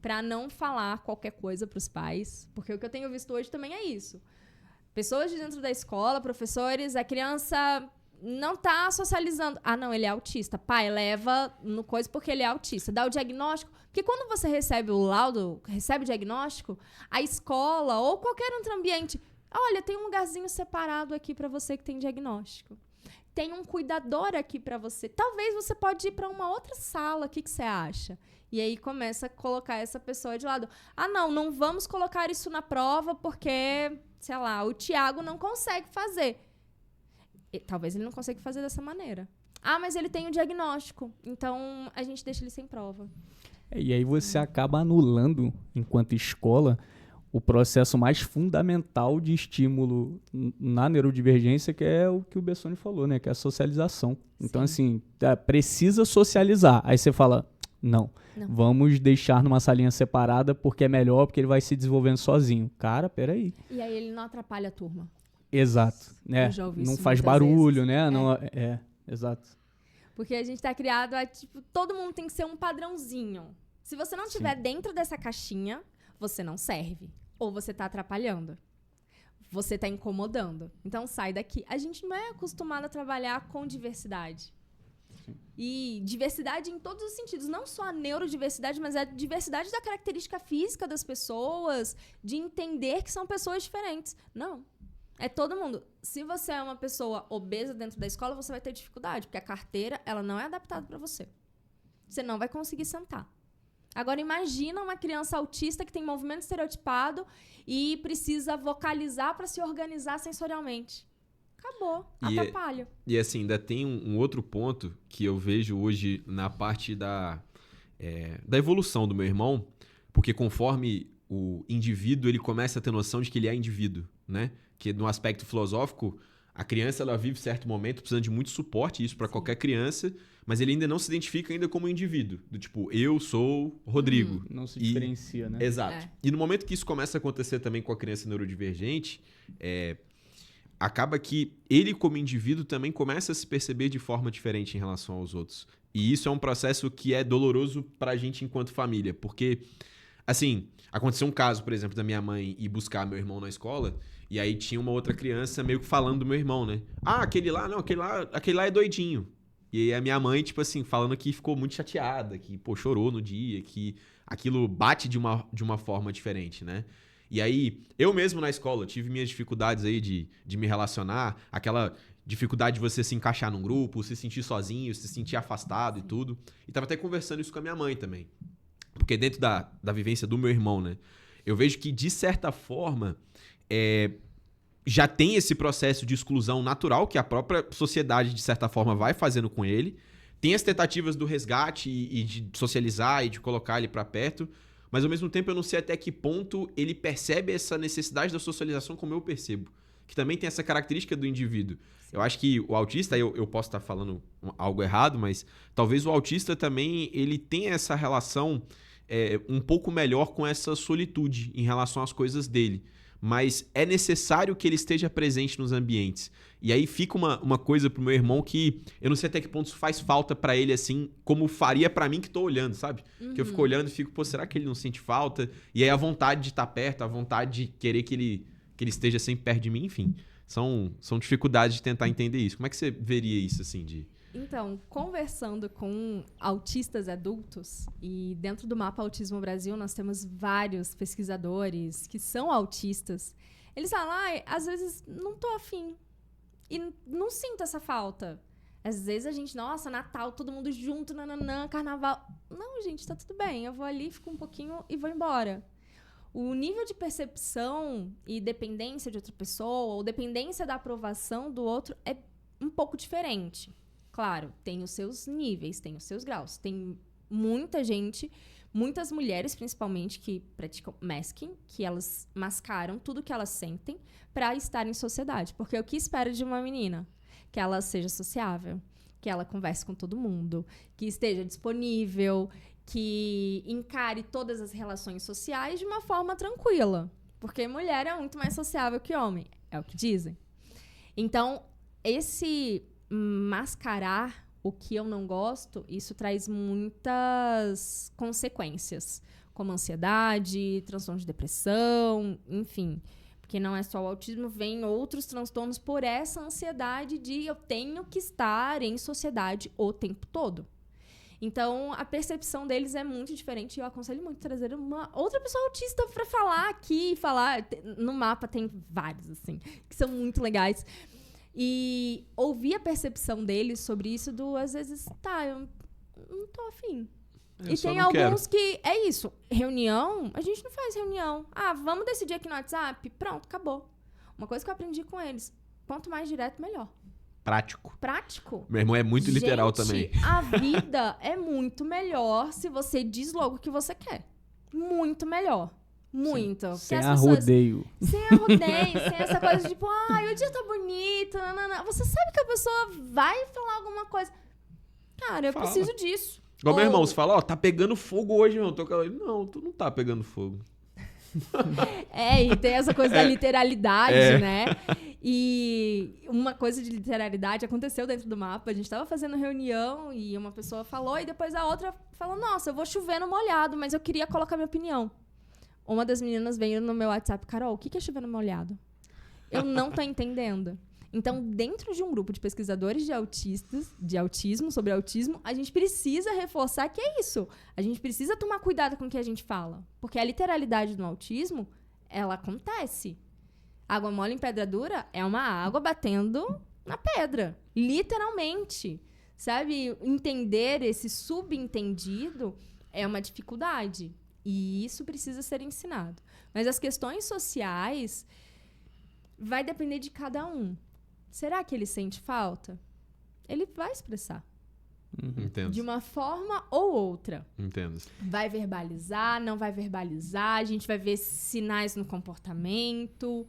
para não falar qualquer coisa para os pais, porque o que eu tenho visto hoje também é isso. Pessoas de dentro da escola, professores, a criança não tá socializando. Não, ele é autista. Pai, leva no coisa porque ele é autista. Dá o diagnóstico. Porque quando você recebe o laudo, recebe o diagnóstico, a escola ou qualquer outro ambiente, olha, tem um lugarzinho separado aqui para você que tem diagnóstico. Tem um cuidador aqui para você. Talvez você pode ir para uma outra sala. O que você acha? E aí começa a colocar essa pessoa de lado. Não vamos colocar isso na prova porque, sei lá, o Tiago não consegue fazer. Talvez ele não consiga fazer dessa maneira. Mas ele tem o diagnóstico. Então, a gente deixa ele sem prova. E aí você acaba anulando, enquanto escola, o processo mais fundamental de estímulo na neurodivergência, que é o que o Bessone falou, né? Que é a socialização. Então, assim, precisa socializar. Aí você fala, não, vamos deixar numa salinha separada porque é melhor, porque ele vai se desenvolvendo sozinho. Cara, peraí. E aí ele não atrapalha a turma. Exato, né? Não faz barulho, vezes. Né? Exato. Porque a gente tá criado a, todo mundo tem que ser um padrãozinho. Se você não estiver dentro dessa caixinha, você não serve. Ou você tá atrapalhando. Você tá incomodando. Então sai daqui. A gente não é acostumado a trabalhar com diversidade. Sim. E diversidade em todos os sentidos. Não só a neurodiversidade, mas a diversidade da característica física das pessoas, de entender que são pessoas diferentes. Não. É todo mundo. Se você é uma pessoa obesa dentro da escola, você vai ter dificuldade, porque a carteira ela não é adaptada para você. Você não vai conseguir sentar. Agora, imagina uma criança autista que tem movimento estereotipado e precisa vocalizar para se organizar sensorialmente. Acabou. Atrapalha. E assim, ainda tem um outro ponto que eu vejo hoje na parte da evolução do meu irmão, porque conforme o indivíduo ele começa a ter noção de que ele é indivíduo, né? Que no aspecto filosófico, a criança ela vive certo momento precisando de muito suporte, isso para qualquer criança, mas ele ainda não se identifica ainda como indivíduo, do tipo, eu sou Rodrigo. Não se diferencia, né? Exato. E no momento que isso começa a acontecer também com a criança neurodivergente, acaba que ele como indivíduo também começa a se perceber de forma diferente em relação aos outros. E isso é um processo que é doloroso pra gente enquanto família, porque, assim, aconteceu um caso, por exemplo, da minha mãe ir buscar meu irmão na escola. E aí tinha uma outra criança meio que falando do meu irmão, né? Aquele lá é doidinho. E aí a minha mãe, tipo assim, falando que ficou muito chateada, que, chorou no dia, que aquilo bate de uma forma diferente, né? E aí, eu mesmo na escola tive minhas dificuldades aí de me relacionar, aquela dificuldade de você se encaixar num grupo, se sentir sozinho, se sentir afastado e tudo. E tava até conversando isso com a minha mãe também. Porque dentro da vivência do meu irmão, né? Eu vejo que, de certa forma, já tem esse processo de exclusão natural que a própria sociedade, de certa forma, vai fazendo com ele. Tem as tentativas do resgate e de socializar e de colocar ele pra perto. Mas, ao mesmo tempo, eu não sei até que ponto ele percebe essa necessidade da socialização como eu percebo. Que também tem essa característica do indivíduo. Eu acho que o autista, eu posso estar falando algo errado, mas talvez o autista também ele tenha essa relação um pouco melhor com essa solitude em relação às coisas dele. Mas é necessário que ele esteja presente nos ambientes. E aí fica uma coisa pro meu irmão que eu não sei até que ponto isso faz falta pra ele, assim, como faria pra mim que tô olhando, sabe? Que eu fico olhando e fico, pô, será que ele não sente falta? E aí a vontade de estar perto, a vontade de querer que ele esteja sempre perto de mim, enfim. São dificuldades de tentar entender isso. Como é que você veria isso, assim, Então, conversando com autistas adultos, e dentro do Mapa Autismo Brasil nós temos vários pesquisadores que são autistas, eles falam, às vezes não tô afim, e não sinto essa falta. Às vezes a gente, nossa, Natal, todo mundo junto, nananã, Carnaval. Não, gente, tá tudo bem, eu vou ali, fico um pouquinho e vou embora. O nível de percepção e dependência de outra pessoa, ou dependência da aprovação do outro, é um pouco diferente. Claro, tem os seus níveis, tem os seus graus. Tem muita gente, muitas mulheres, principalmente, que praticam masking, que elas mascaram tudo que elas sentem para estar em sociedade. Porque o que espera de uma menina? Que ela seja sociável, que ela converse com todo mundo, que esteja disponível, que encare todas as relações sociais de uma forma tranquila. Porque mulher é muito mais sociável que homem, é o que dizem. Então, esse mascarar o que eu não gosto, isso traz muitas consequências, como ansiedade, transtorno de depressão, enfim. Porque não é só o autismo, vem outros transtornos por essa ansiedade de eu tenho que estar em sociedade o tempo todo. Então, a percepção deles é muito diferente e eu aconselho muito trazer uma outra pessoa autista para falar aqui, no Mapa tem vários, assim, que são muito legais. E ouvir a percepção deles sobre isso às vezes, eu não tô afim. E tem alguns que, é isso, reunião, a gente não faz reunião. Vamos decidir aqui no WhatsApp? Pronto, acabou. Uma coisa que eu aprendi com eles, quanto mais direto, melhor. Prático. Meu irmão é muito literal também. A vida é muito melhor se você diz logo o que você quer. Muito melhor. Muito. Sem arrodeio. Sem arrodeio, sem essa coisa de, o dia tá bonito, nanana. Você sabe que a pessoa vai falar alguma coisa. Cara, eu preciso disso. Igual meu irmão, você fala, tá pegando fogo hoje, irmão. Não, tu não tá pegando fogo. E tem essa coisa da literalidade, né? E uma coisa de literalidade aconteceu dentro do Mapa. A gente tava fazendo reunião e uma pessoa falou, e depois a outra falou, nossa, eu vou chover no molhado, mas eu queria colocar minha opinião. Uma das meninas veio no meu WhatsApp, Carol, o que é chover no molhado? Eu não tô entendendo. Então, dentro de um grupo de pesquisadores de autismo, sobre autismo, a gente precisa reforçar que é isso. A gente precisa tomar cuidado com o que a gente fala. Porque a literalidade do autismo, ela acontece. Água mole em pedra dura é uma água batendo na pedra. Literalmente. Sabe? Entender esse subentendido é uma dificuldade. E isso precisa ser ensinado. Mas as questões sociais vai depender de cada um. Será que ele sente falta? Ele vai expressar. Entendo. De uma forma ou outra. Entendo. Vai verbalizar, não vai verbalizar, a gente vai ver sinais no comportamento.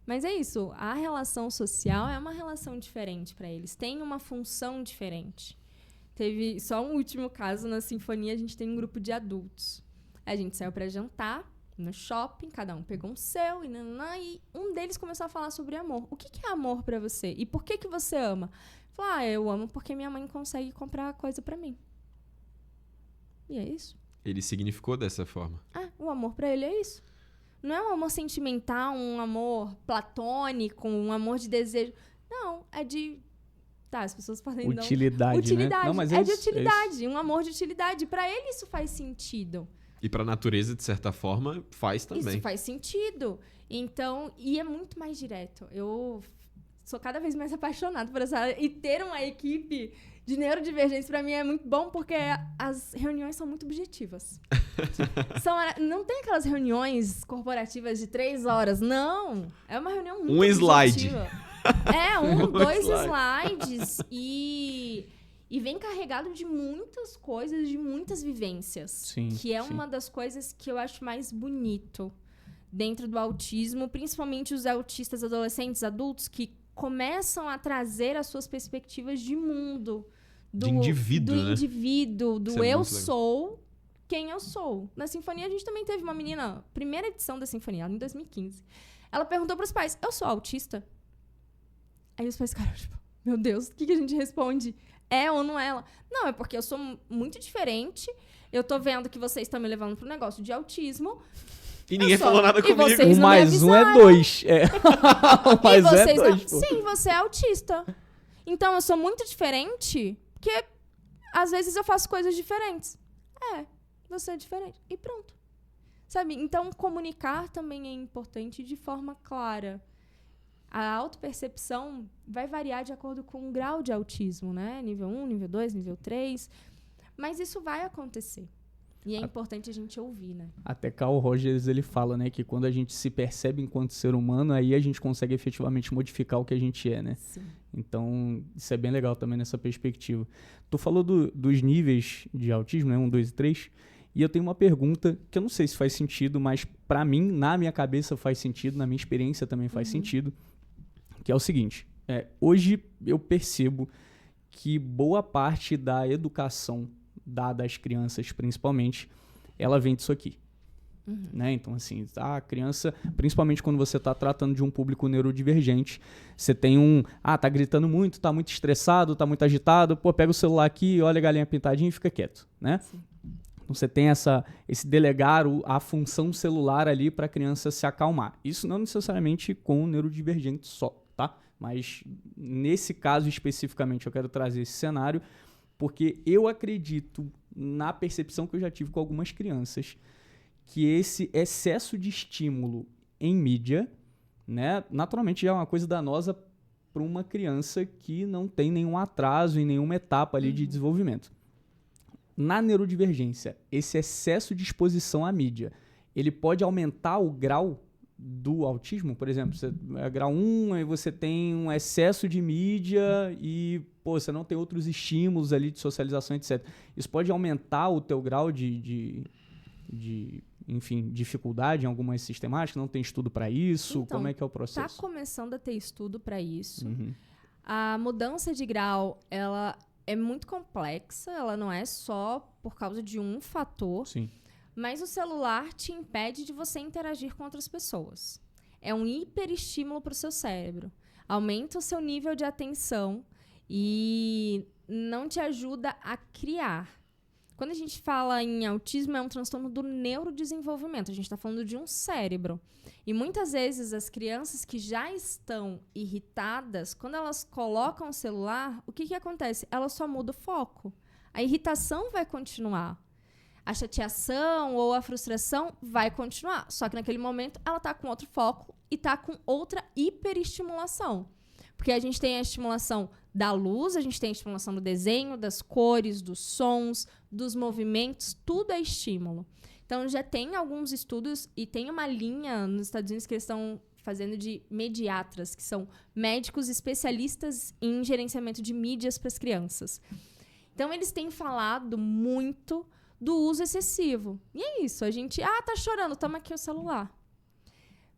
Mas é isso, a relação social é uma relação diferente para eles, tem uma função diferente. Teve só um último caso na Sinfonia, a gente tem um grupo de adultos. A gente saiu para jantar no shopping, cada um pegou um seu e um deles começou a falar sobre amor. O que é amor para você? E por que você ama? Falou, eu amo porque minha mãe consegue comprar coisa para mim. E é isso. Ele significou dessa forma. O amor para ele é isso. Não é um amor sentimental, um amor platônico, um amor de desejo. Não, é de... as pessoas podem utilidade, utilidade, né? Não, mas de utilidade, um amor de utilidade. Para ele isso faz sentido. E para a natureza, de certa forma, faz também. Isso faz sentido. Então, e é muito mais direto. Eu sou cada vez mais apaixonada por essa área. E ter uma equipe de neurodivergência, para mim, é muito bom, porque as reuniões são muito objetivas. Não tem aquelas reuniões corporativas de 3 horas. Não. É uma reunião muito objetiva. Dois slides. E vem carregado de muitas coisas, de muitas vivências. Sim, que é uma das coisas que eu acho mais bonito dentro do autismo, principalmente os autistas adolescentes, adultos, que começam a trazer as suas perspectivas de mundo. Do indivíduo, do eu sou quem eu sou. Na Sinfonia, a gente também teve uma menina, primeira edição da Sinfonia, em 2015. Ela perguntou para os pais, eu sou autista? Aí os pais ficaram, tipo, meu Deus, o que a gente responde? É ou não é ela? Não, é porque eu sou muito diferente. Eu tô vendo que vocês estão me levando pro negócio de autismo. E ninguém falou nada comigo. 1 mais 1 é 2. O mais é 2. Sim, você é autista. Então, eu sou muito diferente, porque às vezes eu faço coisas diferentes. Você é diferente. E pronto. Sabe? Então, comunicar também é importante de forma clara. A autopercepção vai variar de acordo com o grau de autismo, né? Nível 1, nível 2, nível 3. Mas isso vai acontecer. E é importante a gente ouvir, né? Até Carl Rogers, ele fala, né? Que quando a gente se percebe enquanto ser humano, aí a gente consegue efetivamente modificar o que a gente é, né? Sim. Então, isso é bem legal também nessa perspectiva. Tu falou dos níveis de autismo, né? 1, 2 e 3. E eu tenho uma pergunta que eu não sei se faz sentido, mas pra mim, na minha cabeça faz sentido, na minha experiência também faz sentido. Que é o seguinte, hoje eu percebo que boa parte da educação dada às crianças, principalmente, ela vem disso aqui. Né? Então, assim, a criança, principalmente quando você está tratando de um público neurodivergente, você tem tá gritando muito, tá muito estressado, tá muito agitado, pega o celular aqui, olha a galinha pintadinha e fica quieto, né? Sim. Então, você tem esse delegar a função celular ali para a criança se acalmar. Isso não necessariamente com o neurodivergente só. Tá? Mas nesse caso especificamente eu quero trazer esse cenário porque eu acredito na percepção que eu já tive com algumas crianças que esse excesso de estímulo em mídia, né, naturalmente já é uma coisa danosa para uma criança que não tem nenhum atraso em nenhuma etapa ali de desenvolvimento. Na neurodivergência, esse excesso de exposição à mídia, ele pode aumentar o grau do autismo? Por exemplo, você é grau 1, aí você tem um excesso de mídia e você não tem outros estímulos ali de socialização, etc. Isso pode aumentar o teu grau de dificuldade em algumas sistemáticas? Não tem estudo para isso? Então, como é que é o processo? Está começando a ter estudo para isso. A mudança de grau, ela é muito complexa, ela não é só por causa de um fator. Sim. Mas o celular te impede de você interagir com outras pessoas. É um hiperestímulo para o seu cérebro. Aumenta o seu nível de atenção e não te ajuda a criar. Quando a gente fala em autismo, é um transtorno do neurodesenvolvimento. A gente está falando de um cérebro. E muitas vezes as crianças que já estão irritadas, quando elas colocam o celular, o que acontece? Elas só mudam o foco. A irritação vai continuar. A chateação ou a frustração vai continuar. Só que naquele momento ela está com outro foco e está com outra hiperestimulação. Porque a gente tem a estimulação da luz, a gente tem a estimulação do desenho, das cores, dos sons, dos movimentos, tudo é estímulo. Então já tem alguns estudos e tem uma linha nos Estados Unidos que eles estão fazendo de mediatras, que são médicos especialistas em gerenciamento de mídias para as crianças. Então eles têm falado muito do uso excessivo. E é isso, a gente, tá chorando, toma aqui o celular.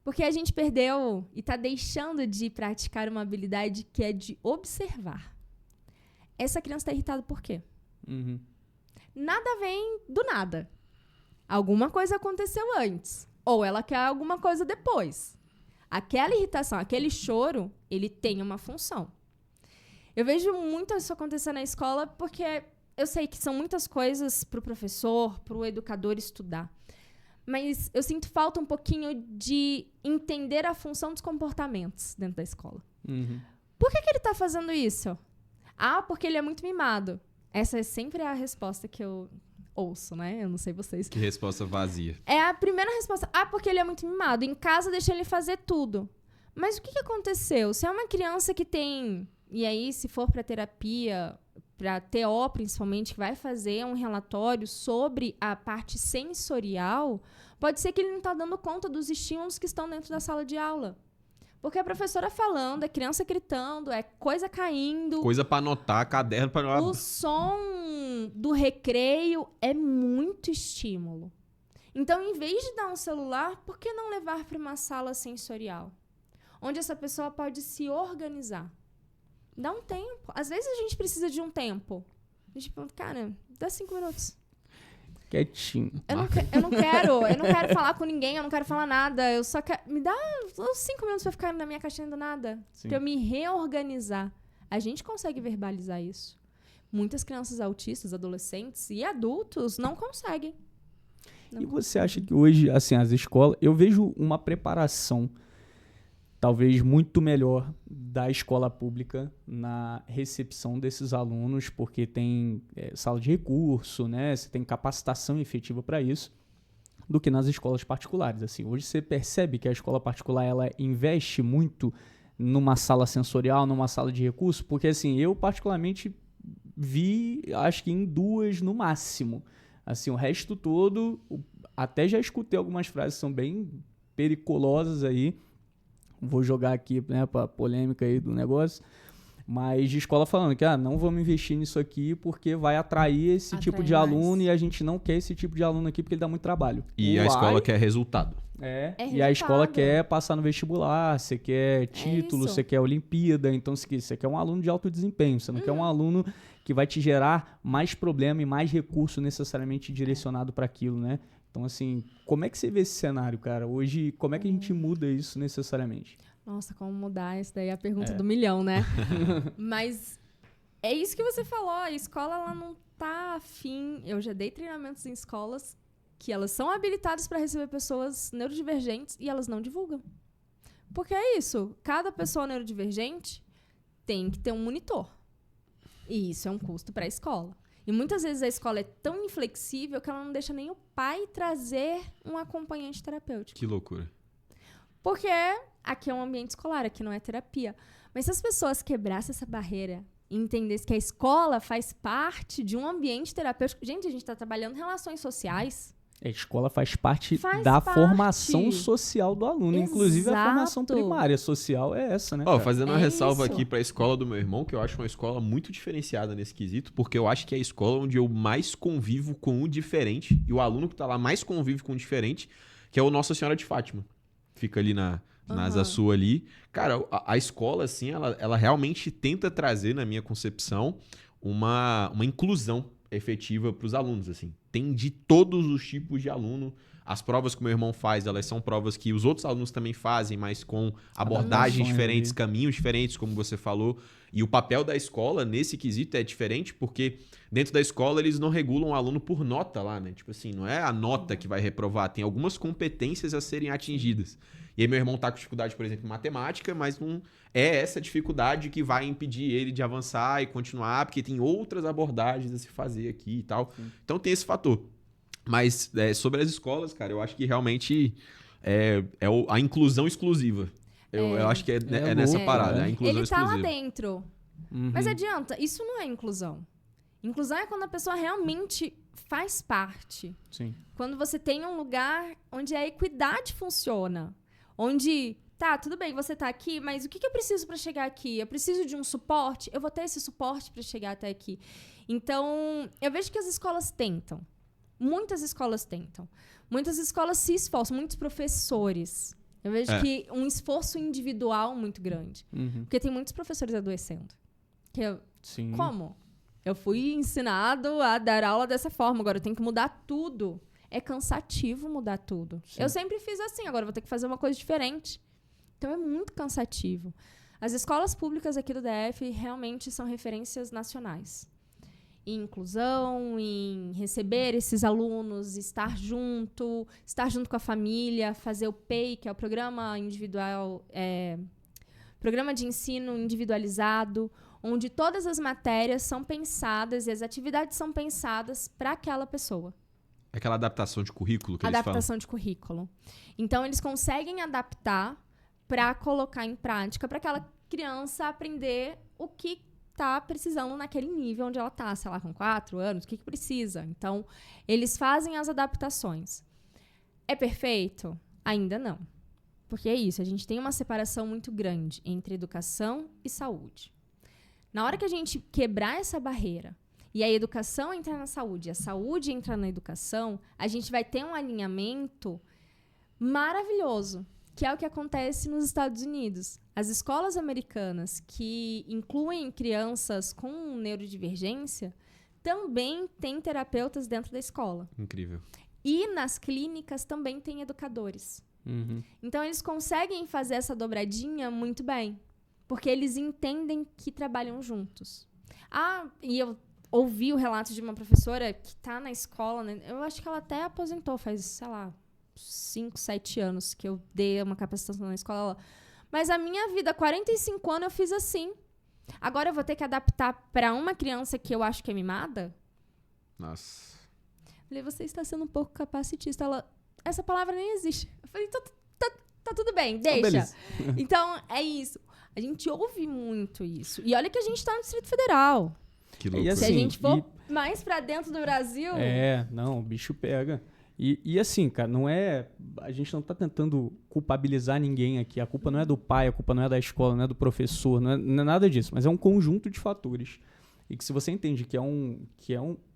Porque a gente perdeu e está deixando de praticar uma habilidade que é de observar. Essa criança está irritada por quê? Nada vem do nada. Alguma coisa aconteceu antes. Ou ela quer alguma coisa depois. Aquela irritação, aquele choro, ele tem uma função. Eu vejo muito isso acontecer na escola porque eu sei que são muitas coisas para o professor, para o educador estudar. Mas eu sinto falta um pouquinho de entender a função dos comportamentos dentro da escola. Por que ele está fazendo isso? Porque ele é muito mimado. Essa é sempre a resposta que eu ouço, né? Eu não sei vocês. Que resposta vazia. É a primeira resposta. Ah, porque ele é muito mimado. Em casa deixa ele fazer tudo. Mas o que aconteceu? Se é uma criança que tem... E aí, se for para terapia, para TO principalmente, que vai fazer um relatório sobre a parte sensorial, pode ser que ele não está dando conta dos estímulos que estão dentro da sala de aula. Porque a professora falando, é criança gritando, é coisa caindo. Coisa pra anotar, caderno pra anotar. O som do recreio é muito estímulo. Então, em vez de dar um celular, por que não levar para uma sala sensorial? Onde essa pessoa pode se organizar. Dá um tempo. Às vezes a gente precisa de um tempo. A gente fala, cara, dá 5 minutos. Quietinho. Eu não quero falar com ninguém, eu não quero falar nada. Eu só quero... Me dá uns 5 minutos pra ficar na minha caixinha do nada. Sim. Pra eu me reorganizar. A gente consegue verbalizar isso. Muitas crianças autistas, adolescentes e adultos não conseguem. E você acha que hoje, assim, as escolas... Eu vejo uma preparação talvez muito melhor da escola pública na recepção desses alunos, porque tem sala de recurso, né? Você tem capacitação efetiva para isso, do que nas escolas particulares. Assim, hoje você percebe que a escola particular ela investe muito numa sala sensorial, numa sala de recurso, porque assim, eu particularmente vi, acho que em 2 no máximo. Assim, o resto todo, até já escutei algumas frases que são bem periculosas aí. Vou jogar aqui, né, pra polêmica aí do negócio, mas de escola falando que não vamos investir nisso aqui porque vai atrair esse tipo de aluno e a gente não quer esse tipo de aluno aqui porque ele dá muito trabalho. E a escola quer resultado. E a escola quer passar no vestibular, você quer título, você quer Olimpíada, então você quer um aluno de alto desempenho, você não quer um aluno que vai te gerar mais problema e mais recurso necessariamente direcionado para aquilo, né? Então, assim, como é que você vê esse cenário, cara? Hoje, como é que a gente muda isso necessariamente? Nossa, como mudar? Essa daí é a pergunta do milhão, né? Mas é isso que você falou. A escola, ela não tá afim... Eu já dei treinamentos em escolas que elas são habilitadas para receber pessoas neurodivergentes e elas não divulgam. Porque é isso. Cada pessoa neurodivergente tem que ter um monitor. E isso é um custo para a escola. E muitas vezes a escola é tão inflexível que ela não deixa nem o pai trazer um acompanhante terapêutico. Que loucura. Porque aqui é um ambiente escolar, aqui não é terapia. Mas se as pessoas quebrassem essa barreira e entendessem que a escola faz parte de um ambiente terapêutico... Gente, a gente está trabalhando relações sociais. A escola faz parte da formação social do aluno. Exato. Inclusive, a formação primária social é essa, né? Fazendo uma ressalva aqui para a escola do meu irmão, que eu acho uma escola muito diferenciada nesse quesito, porque eu acho que é a escola onde eu mais convivo com o diferente, e o aluno que está lá mais convive com o diferente, que é o Nossa Senhora de Fátima. Fica ali na Asa Sul ali. Cara, a escola, assim, ela realmente tenta trazer, na minha concepção, uma inclusão efetiva para os alunos, assim. Tem de todos os tipos de aluno. As provas que o meu irmão faz, elas são provas que os outros alunos também fazem, mas com abordagens diferentes, caminhos diferentes, como você falou. E o papel da escola nesse quesito é diferente, porque dentro da escola eles não regulam o aluno por nota lá, né? Tipo assim, não é a nota que vai reprovar, tem algumas competências a serem atingidas. E aí meu irmão tá com dificuldade, por exemplo, em matemática, mas não é essa dificuldade que vai impedir ele de avançar e continuar, porque tem outras abordagens a se fazer aqui e tal. Sim. Então tem esse fator. Mas sobre as escolas, cara, eu acho que realmente é a inclusão exclusiva. Eu acho que é nessa parada, a inclusão exclusiva. Ele tá lá dentro. Mas adianta, isso não é inclusão. Inclusão é quando a pessoa realmente faz parte. Sim. Quando você tem um lugar onde a equidade funciona. Onde, tudo bem, você tá aqui, mas o que eu preciso para chegar aqui? Eu preciso de um suporte? Eu vou ter esse suporte para chegar até aqui. Então, eu vejo que as escolas tentam. Muitas escolas tentam. Muitas escolas se esforçam, muitos professores. Eu vejo que um esforço individual muito grande. Porque tem muitos professores adoecendo. Sim. Como? Eu fui ensinado a dar aula dessa forma, agora eu tenho que mudar tudo. É cansativo mudar tudo. Sim. Eu sempre fiz assim, agora eu vou ter que fazer uma coisa diferente. Então é muito cansativo. As escolas públicas aqui do DF realmente são referências nacionais. Em inclusão, em receber esses alunos, estar junto com a família, fazer o PEI, que é o Programa Individual, Programa de Ensino Individualizado, onde todas as matérias são pensadas e as atividades são pensadas para aquela pessoa. Aquela adaptação de currículo que eles falam. Adaptação de currículo. Então, eles conseguem adaptar para colocar em prática para aquela criança aprender o que está precisando naquele nível onde ela está, sei lá, com 4 anos, o que precisa. Então, eles fazem as adaptações. É perfeito? Ainda não. Porque é isso, a gente tem uma separação muito grande entre educação e saúde. Na hora que a gente quebrar essa barreira e a educação entrar na saúde e a saúde entrar na educação, a gente vai ter um alinhamento maravilhoso, que é o que acontece nos Estados Unidos. As escolas americanas que incluem crianças com neurodivergência também têm terapeutas dentro da escola. Incrível. E nas clínicas também tem educadores. Uhum. Então, eles conseguem fazer essa dobradinha muito bem, porque eles entendem que trabalham juntos. E eu ouvi o relato de uma professora que está na escola, né? Eu acho que ela até aposentou faz, sei lá, 5, 7 anos que eu dei uma capacitação na escola. Mas a minha vida, 45 anos, eu fiz assim. Agora eu vou ter que adaptar para uma criança que eu acho que é mimada? Nossa. Eu falei, você está sendo um pouco capacitista. Essa palavra nem existe. Eu falei, tá tudo bem, deixa. Então, é isso. A gente ouve muito isso. E olha que a gente está no Distrito Federal. Que loucura. Se a gente for mais para dentro do Brasil... Não, o bicho pega. E assim, cara, não é... A gente não tá tentando culpabilizar ninguém aqui. A culpa não é do pai, a culpa não é da escola, não é do professor, não é nada disso. Mas é um conjunto de fatores. E que se você entende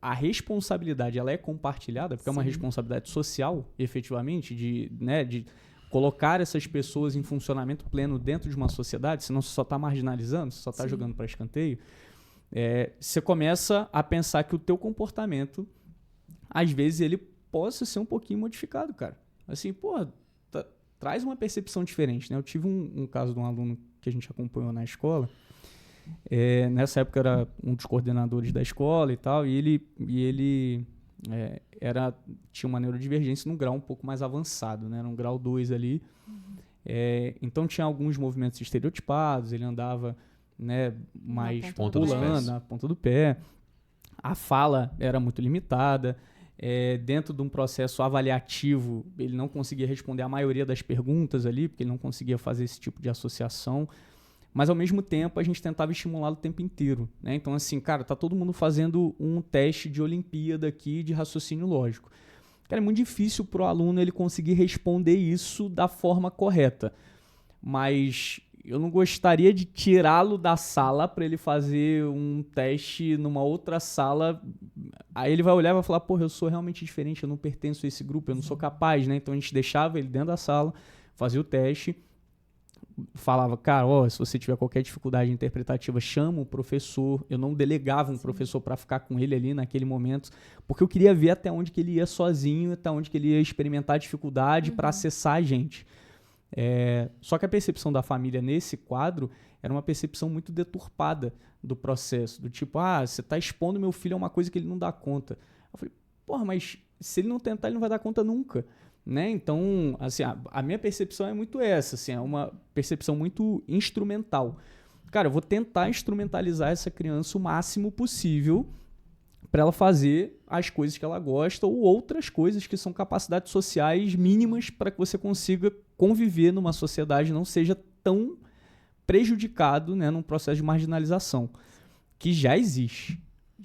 a responsabilidade ela é compartilhada, porque Sim. é uma responsabilidade social, efetivamente, de colocar essas pessoas em funcionamento pleno dentro de uma sociedade, senão você só está marginalizando, você só está jogando para escanteio, você começa a pensar que o teu comportamento, às vezes, ele possa ser um pouquinho modificado, cara. Assim, traz uma percepção diferente, né? Eu tive um caso de um aluno que a gente acompanhou na escola. Nessa época era um dos coordenadores da escola e tal, e ele tinha uma neurodivergência num grau um pouco mais avançado, né? Era um grau 2 ali. Então tinha alguns movimentos estereotipados, ele andava, né, mais pulando na ponta do pé. A fala era muito limitada. Dentro de um processo avaliativo, ele não conseguia responder a maioria das perguntas ali, porque ele não conseguia fazer esse tipo de associação. Mas, ao mesmo tempo, a gente tentava estimulá-lo o tempo inteiro, né? Então, assim, cara, tá todo mundo fazendo um teste de Olimpíada aqui de raciocínio lógico. Cara, é muito difícil pro aluno ele conseguir responder isso da forma correta. Mas eu não gostaria de tirá-lo da sala para ele fazer um teste numa outra sala. Aí ele vai olhar e vai falar, porra, eu sou realmente diferente, eu não pertenço a esse grupo, eu não sou capaz, né? Então, a gente deixava ele dentro da sala, fazia o teste, falava, cara, se você tiver qualquer dificuldade interpretativa, chama o professor. Eu não delegava um professor para ficar com ele ali naquele momento, porque eu queria ver até onde que ele ia sozinho, até onde que ele ia experimentar dificuldade para acessar a gente. Só que a percepção da família nesse quadro era uma percepção muito deturpada do processo, do tipo, você está expondo meu filho a uma coisa que ele não dá conta. Eu falei, porra, mas se ele não tentar, ele não vai dar conta nunca. Né? Então, assim, a minha percepção é muito essa, assim, é uma percepção muito instrumental. Cara, eu vou tentar instrumentalizar essa criança o máximo possível para ela fazer as coisas que ela gosta ou outras coisas que são capacidades sociais mínimas para que você consiga conviver numa sociedade e não seja tão prejudicado, né, num processo de marginalização, que já existe,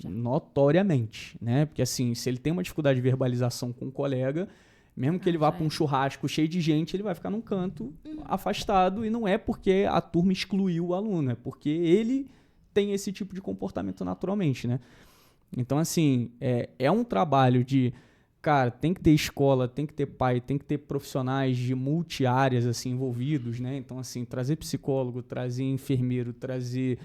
notoriamente, né? Porque, assim, se ele tem uma dificuldade de verbalização com um colega... Mesmo que ele vá para um churrasco cheio de gente, ele vai ficar num canto afastado, e não é porque a turma excluiu o aluno, é porque ele tem esse tipo de comportamento naturalmente, né? Então, assim, é um trabalho de, cara, tem que ter escola, tem que ter pai, tem que ter profissionais de multi-áreas, assim, envolvidos, né? Então, assim, trazer psicólogo, trazer enfermeiro, trazer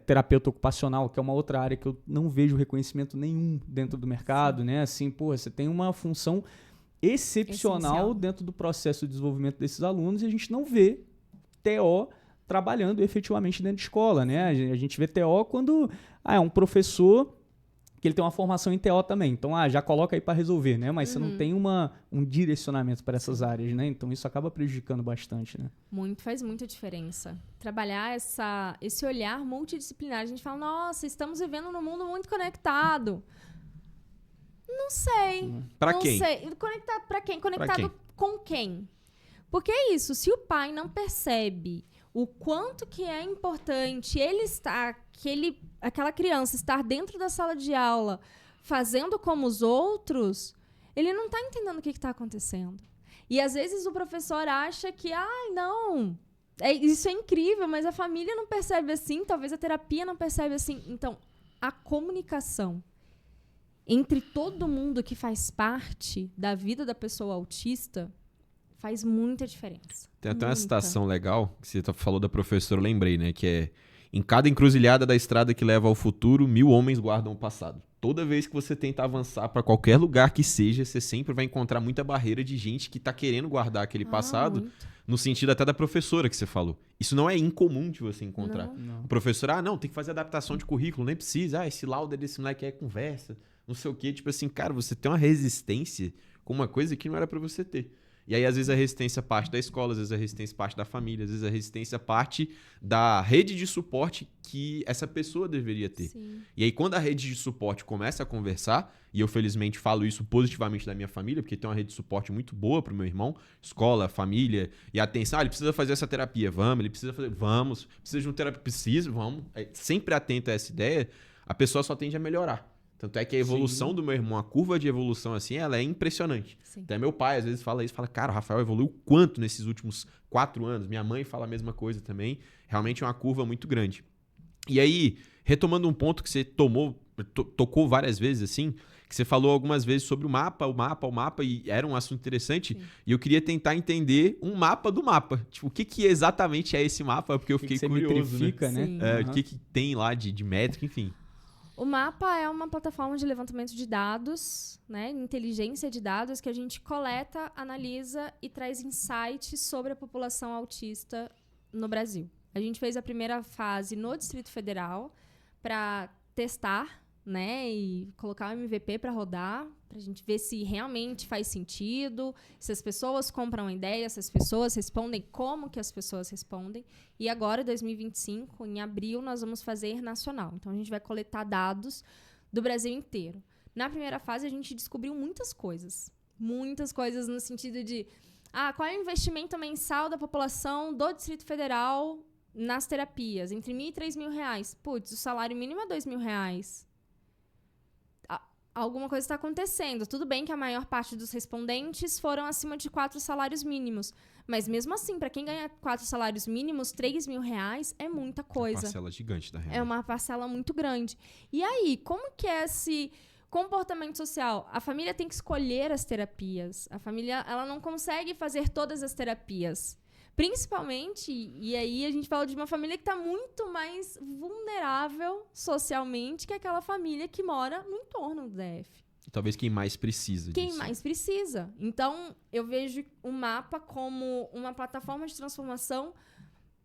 terapeuta ocupacional, que é uma outra área que eu não vejo reconhecimento nenhum dentro do mercado, né? Assim, você tem uma função excepcional dentro do processo de desenvolvimento desses alunos, e a gente não vê TO trabalhando efetivamente dentro de escola, né? A gente vê TO quando é um professor porque ele tem uma formação em TO também. Então, já coloca aí para resolver, né? Mas você não tem um direcionamento para essas áreas, né? Então, isso acaba prejudicando bastante, né? Faz muita diferença. Trabalhar esse olhar multidisciplinar. A gente fala, nossa, estamos vivendo num mundo muito conectado. Não sei. Para quem? Não sei. Conectado para quem? Conectado com quem? Porque é isso, se o pai não percebe o quanto que é importante aquela criança estar dentro da sala de aula fazendo como os outros, ele não está entendendo o que está acontecendo. E às vezes o professor acha que, não, isso é incrível, mas a família não percebe assim, talvez a terapia não percebe assim. Então, a comunicação entre todo mundo que faz parte da vida da pessoa autista faz muita diferença. Tem até uma citação legal, que você falou da professora, eu lembrei, né? Que é: em cada encruzilhada da estrada que leva ao futuro, 1000 homens guardam o passado. Toda vez que você tenta avançar para qualquer lugar que seja, você sempre vai encontrar muita barreira de gente que tá querendo guardar aquele passado, muito. No sentido até da professora que você falou. Isso não é incomum de você encontrar. Não. O professor, não, tem que fazer adaptação de currículo, nem precisa. Esse laudo desse moleque é conversa, não sei o quê. Tipo assim, cara, você tem uma resistência com uma coisa que não era para você ter. E aí, às vezes, a resistência parte da escola, às vezes a resistência parte da família, às vezes a resistência parte da rede de suporte que essa pessoa deveria ter. Sim. E aí, quando a rede de suporte começa a conversar, e eu, felizmente, falo isso positivamente da minha família, porque tem uma rede de suporte muito boa pro meu irmão, escola, família, e atenção, ele precisa fazer essa terapia, vamos, ele precisa fazer, vamos, precisa de um terapeuta, precisa, vamos. Sempre atento a essa ideia, a pessoa só tende a melhorar. Tanto é que a evolução do meu irmão, a curva de evolução, assim, ela é impressionante. Sim. Até meu pai, às vezes, fala isso, fala, cara, o Rafael evoluiu quanto nesses últimos 4 anos? Minha mãe fala a mesma coisa também. Realmente é uma curva muito grande. E aí, retomando um ponto que você tocou várias vezes, assim, que você falou algumas vezes sobre o mapa, e era um assunto interessante, e eu queria tentar entender um mapa do mapa. Tipo, o que exatamente é esse mapa? Porque eu fiquei curioso, né? O que tem lá de métrica, enfim. O mapa é uma plataforma de levantamento de dados, né, inteligência de dados, que a gente coleta, analisa e traz insights sobre a população autista no Brasil. A gente fez a primeira fase no Distrito Federal para testar, né, e colocar o MVP para rodar, para a gente ver se realmente faz sentido, se as pessoas compram a ideia, se as pessoas respondem, como que as pessoas respondem. E agora, em 2025, em abril, nós vamos fazer nacional. Então, a gente vai coletar dados do Brasil inteiro. Na primeira fase, a gente descobriu muitas coisas no sentido de qual é o investimento mensal da população do Distrito Federal nas terapias, entre R$ 1.000 e R$ 3.000. Putz, o salário mínimo é R$ 2.000. Alguma coisa está acontecendo. Tudo bem que a maior parte dos respondentes foram acima de 4 salários mínimos. Mas mesmo assim, para quem ganha 4 salários mínimos, R$ 3.000 é muita coisa. É uma parcela gigante da renda. É uma parcela muito grande. E aí, como que é esse comportamento social? A família tem que escolher as terapias. A família, ela não consegue fazer todas as terapias. Principalmente, e aí a gente fala de uma família que está muito mais vulnerável socialmente que aquela família que mora no entorno do DF. Talvez quem mais precisa disso. Quem mais precisa. Então, eu vejo o mapa como uma plataforma de transformação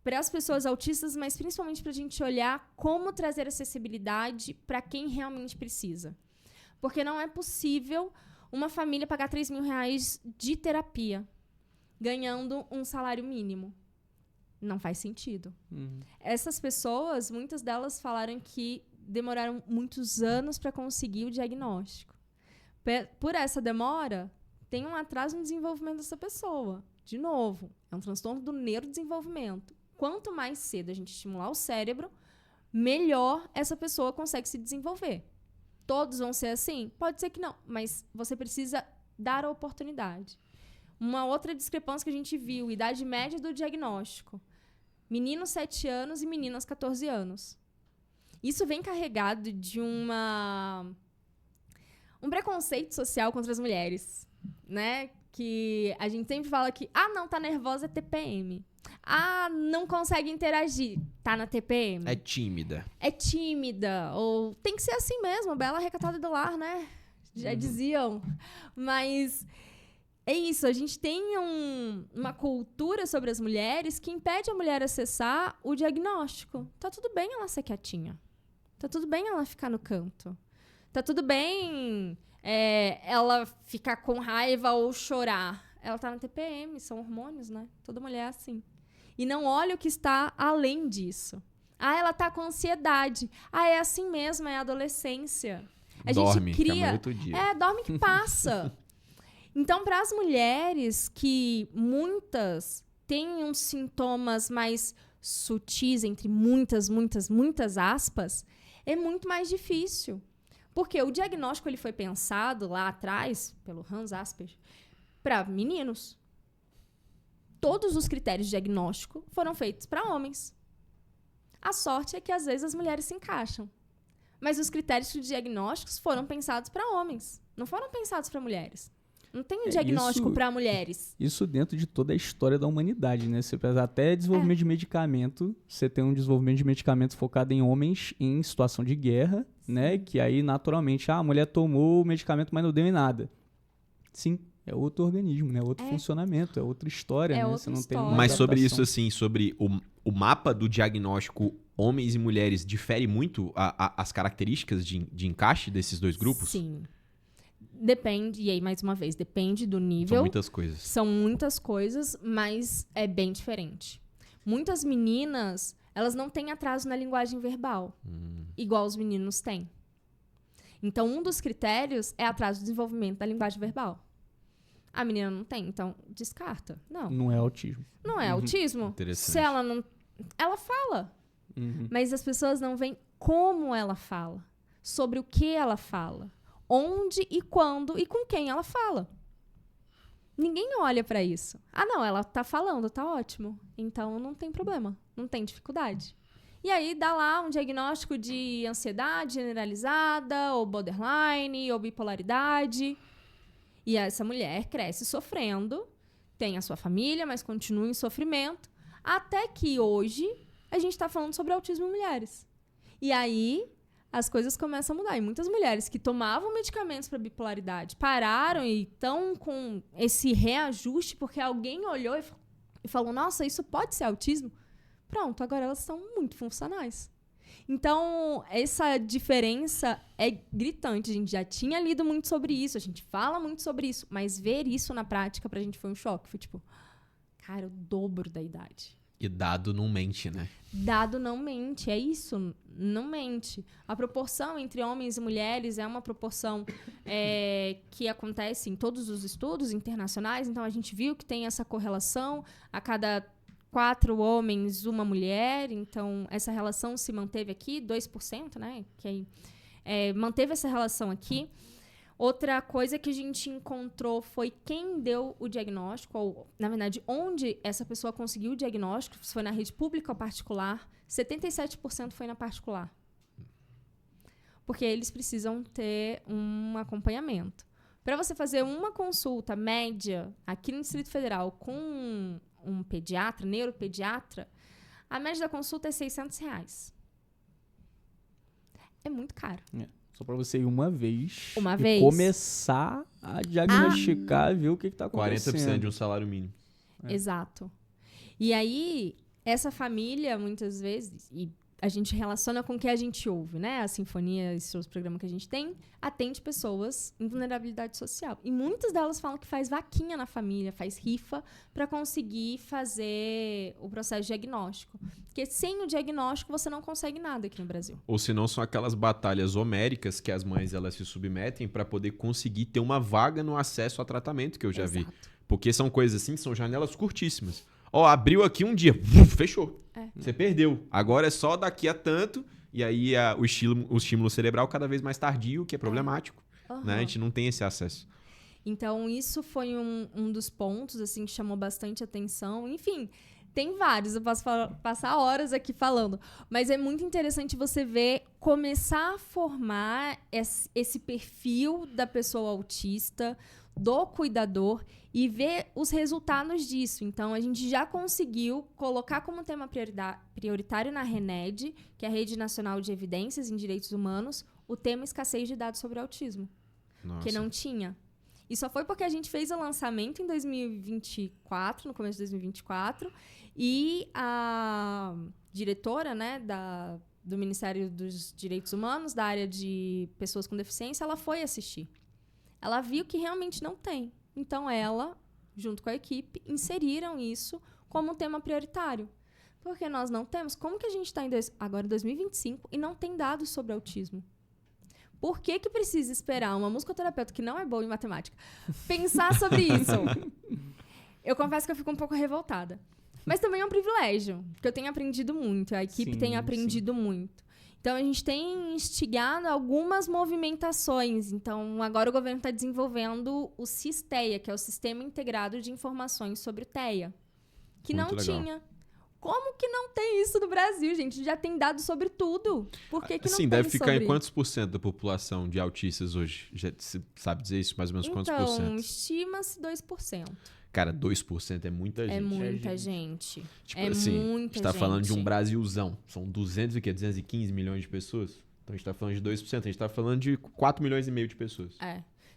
para as pessoas autistas, mas principalmente para a gente olhar como trazer acessibilidade para quem realmente precisa. Porque não é possível uma família pagar R$ 3.000 de terapia ganhando um salário mínimo. Não faz sentido. Essas pessoas, muitas delas falaram que demoraram muitos anos para conseguir o diagnóstico. Por essa demora, tem um atraso no desenvolvimento dessa pessoa. De novo, é um transtorno do neurodesenvolvimento. Quanto mais cedo a gente estimular o cérebro, melhor essa pessoa consegue se desenvolver. Todos vão ser assim? Pode ser que não, mas você precisa dar a oportunidade. Uma outra discrepância que a gente viu, idade média do diagnóstico. Meninos 7 anos e meninas 14 anos. Isso vem carregado de um preconceito social contra as mulheres, né? Que a gente sempre fala que, não, tá nervosa, é TPM. Não consegue interagir, tá na TPM. É tímida. Ou tem que ser assim mesmo, bela recatada do lar, né? Já diziam. Mas é isso, a gente tem uma cultura sobre as mulheres que impede a mulher acessar o diagnóstico. Tá tudo bem ela ser quietinha. Tá tudo bem ela ficar no canto. Tá tudo bem ela ficar com raiva ou chorar. Ela tá na TPM, são hormônios, né? Toda mulher é assim. E não olha o que está além disso. Ela tá com ansiedade. É assim mesmo, é a adolescência. Dorme, gente cria... que é outro dia. Dorme que passa. Então, para as mulheres que muitas têm uns sintomas mais sutis, entre muitas aspas, é muito mais difícil. Porque o diagnóstico ele foi pensado lá atrás, pelo Hans Asperger, para meninos. Todos os critérios de diagnóstico foram feitos para homens. A sorte é que, às vezes, as mulheres se encaixam. Mas os critérios de diagnósticos foram pensados para homens. Não foram pensados para mulheres. Não tem um diagnóstico para mulheres. Isso dentro de toda a história da humanidade, né? Você pensa até desenvolvimento de medicamento. Você tem um desenvolvimento de medicamento focado em homens em situação de guerra, né? Que aí, naturalmente, a mulher tomou o medicamento, mas não deu em nada. Sim. É outro organismo, né? Outro funcionamento, é outra história, né? Você não tem Mas sobre isso, assim, sobre o mapa do diagnóstico homens e mulheres difere muito as características de encaixe desses dois grupos? Sim. Depende, e aí, mais uma vez, depende do nível. São muitas coisas. São muitas coisas, mas é bem diferente. Muitas meninas, elas não têm atraso na linguagem verbal, igual os meninos têm. Então, um dos critérios é atraso de desenvolvimento da linguagem verbal. A menina não tem, então descarta. Não é autismo. Não é autismo. Interessante. Se ela não... Ela fala. Mas as pessoas não veem como ela fala. Sobre o que ela fala. Onde e quando e com quem ela fala. Ninguém olha pra isso. Não, ela tá falando, tá ótimo. Então não tem problema. Não tem dificuldade. E aí dá lá um diagnóstico de ansiedade generalizada, ou borderline, ou bipolaridade... E essa mulher cresce sofrendo, tem a sua família, mas continua em sofrimento, até que hoje a gente está falando sobre autismo em mulheres. E aí as coisas começam a mudar. E muitas mulheres que tomavam medicamentos para bipolaridade pararam e estão com esse reajuste porque alguém olhou e falou, nossa, isso pode ser autismo? Pronto, agora elas são muito funcionais. Então, essa diferença é gritante. A gente já tinha lido muito sobre isso, a gente fala muito sobre isso, mas ver isso na prática pra gente foi um choque. Foi tipo, cara, o dobro da idade. E dado não mente, né? Dado não mente, é isso, não mente. A proporção entre homens e mulheres é uma proporção que acontece em todos os estudos internacionais, então a gente viu que tem essa correlação a cada 4 homens, 1 mulher, então essa relação se manteve aqui, 2%, né? Que aí, manteve essa relação aqui. Outra coisa que a gente encontrou foi quem deu o diagnóstico, ou, na verdade, onde essa pessoa conseguiu o diagnóstico, se foi na rede pública ou particular, 77% foi na particular. Porque eles precisam ter um acompanhamento. Para você fazer uma consulta média aqui no Distrito Federal com um pediatra, neuropediatra, a média da consulta é R$600. É muito caro. Só para você ir uma vez e começar a diagnosticar, ver o que está acontecendo. 40% de um salário mínimo. Exato. E aí, essa família, muitas vezes, e a gente relaciona com o que a gente ouve, né? A Sinfonia, esse outro programa que a gente tem, atende pessoas em vulnerabilidade social. E muitas delas falam que faz vaquinha na família, faz rifa para conseguir fazer o processo diagnóstico. Porque sem o diagnóstico você não consegue nada aqui no Brasil. Ou senão são aquelas batalhas homéricas que as mães elas se submetem para poder conseguir ter uma vaga no acesso a tratamento, que eu já vi. Porque são coisas assim, são janelas curtíssimas. Abriu aqui um dia, fechou. Você perdeu. Agora é só daqui a tanto, e aí o estímulo cerebral cada vez mais tardio, que é problemático. Né? A gente não tem esse acesso. Então, isso foi um dos pontos assim, que chamou bastante atenção. Enfim, tem vários, eu posso passar horas aqui falando. Mas é muito interessante você ver, começar a formar esse perfil da pessoa autista, do cuidador, e ver os resultados disso. Então, a gente já conseguiu colocar como tema prioritário na RENED, que é a Rede Nacional de Evidências em Direitos Humanos, o tema escassez de dados sobre autismo. Nossa. Que não tinha. E só foi porque a gente fez o lançamento em 2024, no começo de 2024, e a diretora, né, do Ministério dos Direitos Humanos, da área de pessoas com deficiência, ela foi assistir. Ela viu que realmente não tem. Então, ela, junto com a equipe, inseriram isso como um tema prioritário. Porque nós não temos. Como que a gente está agora em 2025 e não tem dados sobre autismo? Por que precisa esperar uma musicoterapeuta que não é boa em matemática pensar sobre isso? Eu confesso que eu fico um pouco revoltada. Mas também é um privilégio, porque eu tenho aprendido muito, a equipe tem aprendido muito. Então, a gente tem instigado algumas movimentações. Então, agora o governo está desenvolvendo o SIS-TEA, que é o Sistema Integrado de Informações sobre o TEA, que muito não legal. Tinha. Como que não tem isso no Brasil, gente? Já tem dados sobre tudo. Por que não tem deve ficar em quantos por cento da população de autistas hoje? Já sabe dizer isso mais ou menos quantos por cento? Então, estima-se 2%. Cara, 2% é muita gente. É muita gente. Tipo assim, a gente tá falando de um Brasilzão. São 215 milhões de pessoas. Então a gente tá falando de 2%. A gente tá falando de 4 milhões e meio de pessoas.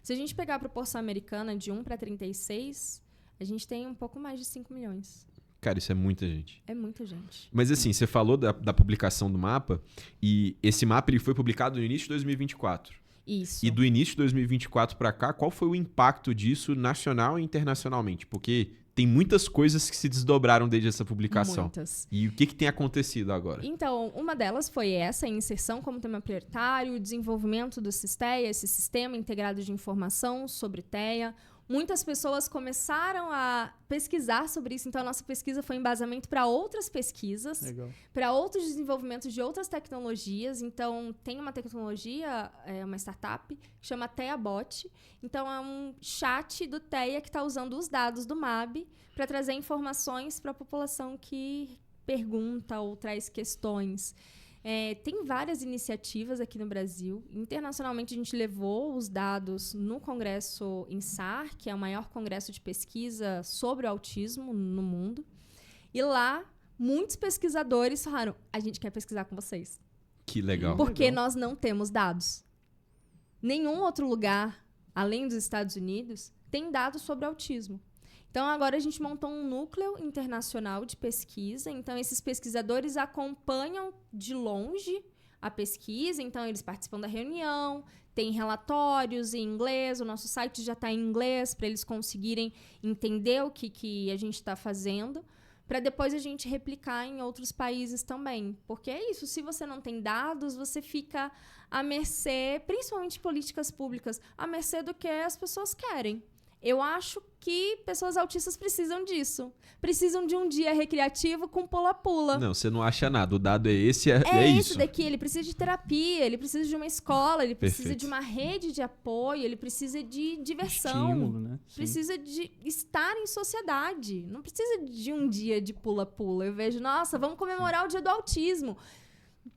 Se a gente pegar a proporção americana de 1 para 36, a gente tem um pouco mais de 5 milhões. Cara, isso é muita gente. É muita gente. Mas assim, você falou da publicação do mapa, e esse mapa ele foi publicado no início de 2024. Isso. E do início de 2024 para cá, qual foi o impacto disso nacional e internacionalmente? Porque tem muitas coisas que se desdobraram desde essa publicação. Muitas. E o que tem acontecido agora? Então, uma delas foi essa, a inserção como tema prioritário, o desenvolvimento do SIS-TEA, esse Sistema Integrado de Informação sobre TEA. Muitas pessoas começaram a pesquisar sobre isso, então a nossa pesquisa foi embasamento para outras pesquisas, para outros desenvolvimentos de outras tecnologias. Então, tem uma tecnologia, uma startup, que chama TEABot. Então, é um chat do TEA que está usando os dados do MAB para trazer informações para a população que pergunta ou traz questões. Tem várias iniciativas aqui no Brasil. Internacionalmente, a gente levou os dados no Congresso INSAR, que é o maior congresso de pesquisa sobre o autismo no mundo. E lá, muitos pesquisadores falaram, a gente quer pesquisar com vocês. Que legal. Porque nós não temos dados. Nenhum outro lugar, além dos Estados Unidos, tem dados sobre autismo. Então, agora a gente montou um núcleo internacional de pesquisa. Então, esses pesquisadores acompanham de longe a pesquisa. Então, eles participam da reunião, tem relatórios em inglês. O nosso site já está em inglês para eles conseguirem entender o que a gente está fazendo, para depois a gente replicar em outros países também. Porque é isso, se você não tem dados, você fica à mercê, principalmente políticas públicas, à mercê do que as pessoas querem. Eu acho que pessoas autistas precisam disso. Precisam de um dia recreativo com pula-pula. Não, você não acha nada. O dado é esse, é isso. isso daqui. Ele precisa de terapia, ele precisa de uma escola, ele precisa de uma rede de apoio, ele precisa de diversão. Estímulo, né? Precisa de estar em sociedade. Não precisa de um dia de pula-pula. Eu vejo, nossa, vamos comemorar o dia do autismo.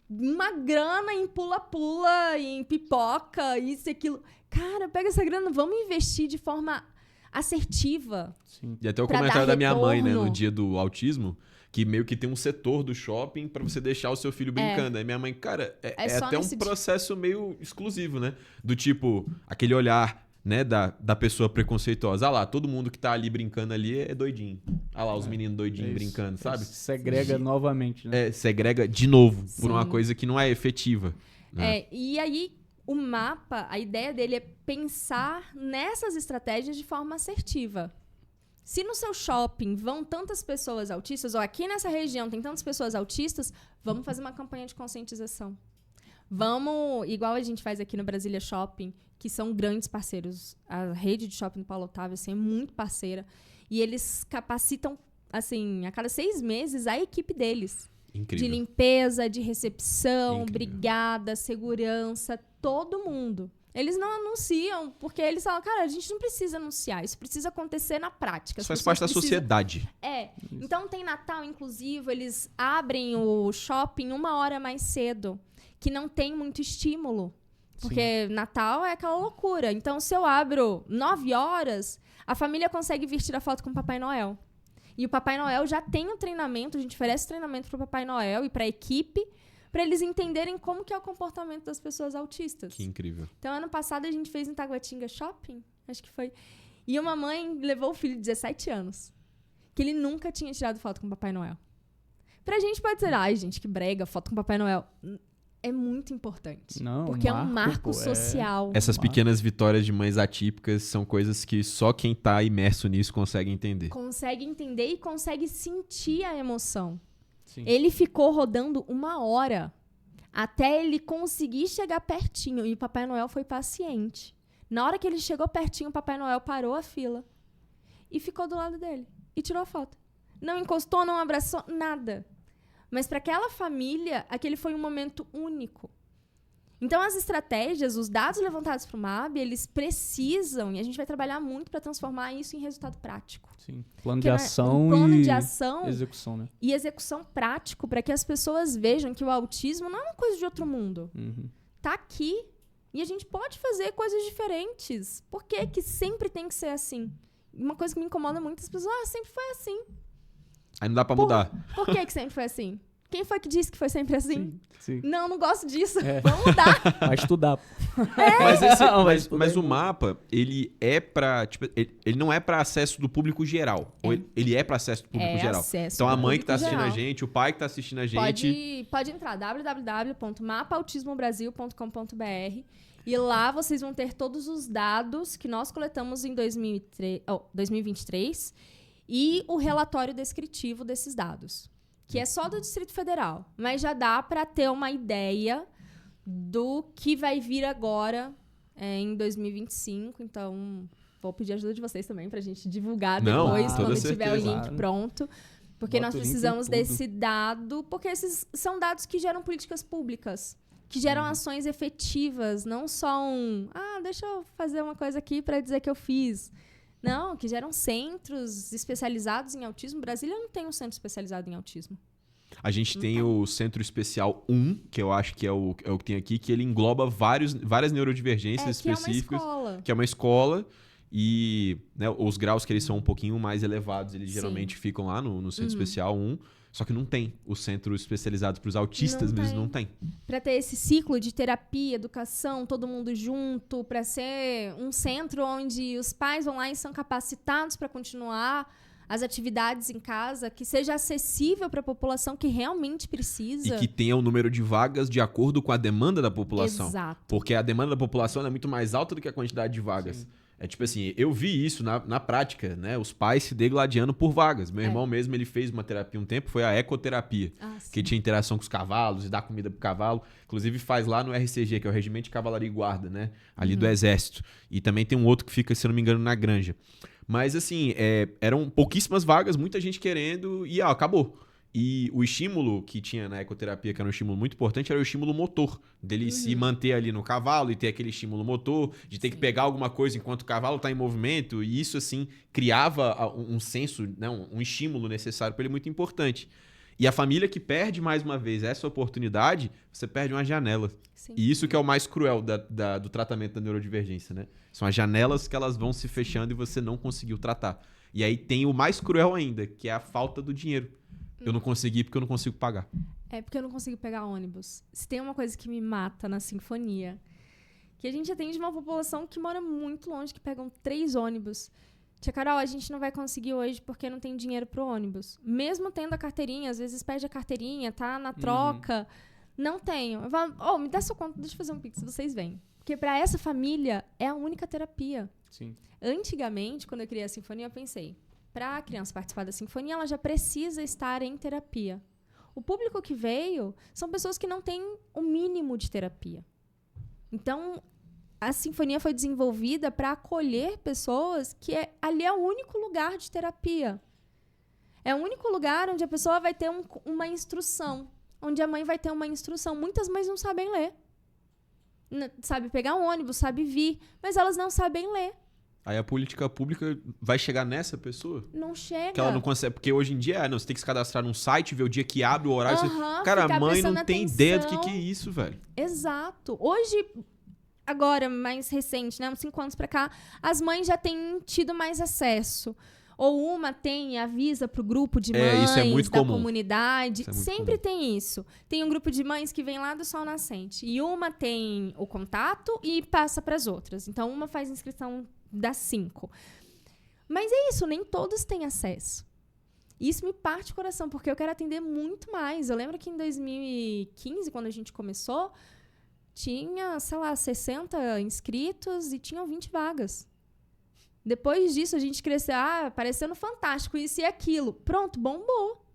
Uma grana em pula-pula, em pipoca, isso e aquilo. Cara, pega essa grana, vamos investir de forma assertiva. Sim. E até o comentário da minha mãe, né, no dia do autismo, que meio que tem um setor do shopping pra você deixar o seu filho brincando. Aí minha mãe, cara, é até um processo meio exclusivo, né? Do tipo, aquele olhar, né, da pessoa preconceituosa. Ah lá, todo mundo que tá ali brincando ali é doidinho. Ah lá, os meninos doidinhos brincando, sabe? Segrega novamente, né? Segrega de novo, por uma coisa que não é efetiva. Né? E aí, o mapa, a ideia dele é pensar nessas estratégias de forma assertiva. Se no seu shopping vão tantas pessoas autistas, ou aqui nessa região tem tantas pessoas autistas, vamos fazer uma campanha de conscientização. Vamos, igual a gente faz aqui no Brasília Shopping, que são grandes parceiros. A rede de shopping do Paulo Otávio assim, é muito parceira. E eles capacitam, assim, a cada 6 meses, a equipe deles. Incrível. De limpeza, de recepção, Incrível. brigada, segurança, todo mundo. Eles não anunciam, porque eles falam, cara, a gente não precisa anunciar, isso precisa acontecer na prática. Isso faz parte da sociedade. Então tem Natal inclusive, eles abrem o shopping 1 hora mais cedo, que não tem muito estímulo. Porque Natal é aquela loucura. Então, se eu abro 9 horas, a família consegue vir tirar foto com o Papai Noel. E o Papai Noel já tem um treinamento, a gente oferece treinamento para o Papai Noel e para a equipe, para eles entenderem como que é o comportamento das pessoas autistas. Que incrível. Então, ano passado, a gente fez em Taguatinga Shopping, acho que foi. E uma mãe levou o filho de 17 anos, que ele nunca tinha tirado foto com o Papai Noel. Pra gente pode ser, ai, gente, que brega, foto com Papai Noel. É muito importante. Não, porque é um marco social. Essas pequenas vitórias de mães atípicas são coisas que só quem tá imerso nisso consegue entender. Consegue entender e consegue sentir a emoção. Sim. Ele ficou rodando 1 hora até ele conseguir chegar pertinho. E o Papai Noel foi paciente. Na hora que ele chegou pertinho, o Papai Noel parou a fila e ficou do lado dele. E tirou a foto. Não encostou, não abraçou, nada. Mas para aquela família, aquele foi um momento único. Então, as estratégias, os dados levantados para o MAB, eles precisam, e a gente vai trabalhar muito para transformar isso em resultado prático. Sim, plano de ação e execução, né? E execução prático, para que as pessoas vejam que o autismo não é uma coisa de outro mundo. Tá aqui, e a gente pode fazer coisas diferentes. Por que que sempre tem que ser assim? Uma coisa que me incomoda muito, as pessoas, sempre foi assim. Aí não dá pra mudar. Por que que sempre foi assim? Quem foi que disse que foi sempre assim? Sim. Não gosto disso. Vamos mudar. Vai estudar. Mas o mapa, ele é pra... Tipo, ele não é pra acesso do público geral. Ou ele é pra acesso do público geral. Então a mãe que tá assistindo a gente, o pai que tá assistindo a gente... Pode entrar, www.mapautismobrasil.com.br e lá vocês vão ter todos os dados que nós coletamos em 2023 e o relatório descritivo desses dados, que é só do Distrito Federal, mas já dá para ter uma ideia do que vai vir agora em 2025. Então, vou pedir ajuda de vocês também para a gente divulgar depois, quando tiver o link pronto. Porque nós precisamos desse dado, porque esses são dados que geram políticas públicas, que geram ações efetivas, não só deixa eu fazer uma coisa aqui para dizer que eu fiz. Não, que geram centros especializados em autismo. Brasília não tem um centro especializado em autismo. A gente tem o Centro Especial 1, que eu acho que é o que tem aqui, que ele engloba várias neurodivergências específicas. Que é uma escola. E né, os graus que eles são um pouquinho mais elevados, eles geralmente ficam lá no Centro Especial 1. Só que não tem o centro especializado para os autistas mesmo, não tem. Para ter esse ciclo de terapia, educação, todo mundo junto, para ser um centro onde os pais vão lá e são capacitados para continuar as atividades em casa, que seja acessível para a população que realmente precisa. E que tenha o número de vagas de acordo com a demanda da população. Exato. Porque a demanda da população é muito mais alta do que a quantidade de vagas. Sim. É tipo assim, eu vi isso na prática, né? Os pais se degladiando por vagas. Meu irmão mesmo, ele fez uma terapia um tempo, foi a ecoterapia. Que tinha interação com os cavalos e dá comida pro cavalo. Inclusive faz lá no RCG, que é o Regimento de Cavalaria e Guarda, né? Ali do Exército. E também tem um outro que fica, se eu não me engano, na Granja. Mas assim, eram pouquíssimas vagas, muita gente querendo e acabou. E o estímulo que tinha na ecoterapia, que era um estímulo muito importante, era o estímulo motor. Dele se manter ali no cavalo e ter aquele estímulo motor, de ter que pegar alguma coisa enquanto o cavalo está em movimento. E isso, assim, criava um senso, né, um estímulo necessário para ele muito importante. E a família que perde, mais uma vez, essa oportunidade, você perde uma janela. Sim. E isso que é o mais cruel do tratamento da neurodivergência, né? São as janelas que elas vão se fechando e você não conseguiu tratar. E aí tem o mais cruel ainda, que é a falta do dinheiro. Eu não consegui porque eu não consigo pagar. É porque eu não consigo pegar ônibus. Se tem uma coisa que me mata na Sinfonia, que a gente atende uma população que mora muito longe, que pegam 3 ônibus. Tia Carol, a gente não vai conseguir hoje porque não tem dinheiro pro ônibus. Mesmo tendo a carteirinha, às vezes perde a carteirinha, tá na troca. Não tenho. Eu falo, me dá sua conta, deixa eu fazer um pix, vocês vêm. Porque para essa família é a única terapia. Sim. Antigamente, quando eu criei a Sinfonia, eu pensei, para a criança participar da Sinfonia, ela já precisa estar em terapia. O público que veio são pessoas que não têm o mínimo de terapia. Então, a Sinfonia foi desenvolvida para acolher pessoas que ali é o único lugar de terapia. É o único lugar onde a pessoa vai ter uma instrução, onde a mãe vai ter uma instrução. Muitas mães não sabem ler. Sabe pegar um ônibus, sabe vir, mas elas não sabem ler. Aí a política pública vai chegar nessa pessoa? Não chega. Que ela não consegue. Porque hoje em dia, você tem que se cadastrar num site, ver o dia que abre, o horário. Cara, a mãe não tem ideia do que é isso, velho. Exato. Hoje, agora, mais recente, né? Uns 5 anos pra cá, as mães já têm tido mais acesso. Ou uma avisa pro grupo de mães isso é muito da comum. Comunidade. Isso é muito Sempre comum. tem isso. Tem um grupo de mães que vem lá do Sol Nascente. E uma tem o contato e passa pras outras. Então, uma faz inscrição das 5. Mas é isso, nem todos têm acesso. E isso me parte o coração, porque eu quero atender muito mais. Eu lembro que em 2015, quando a gente começou, tinha, sei lá, 60 inscritos e tinham 20 vagas. Depois disso, a gente cresceu, parecendo fantástico, isso e aquilo. Pronto, bombou.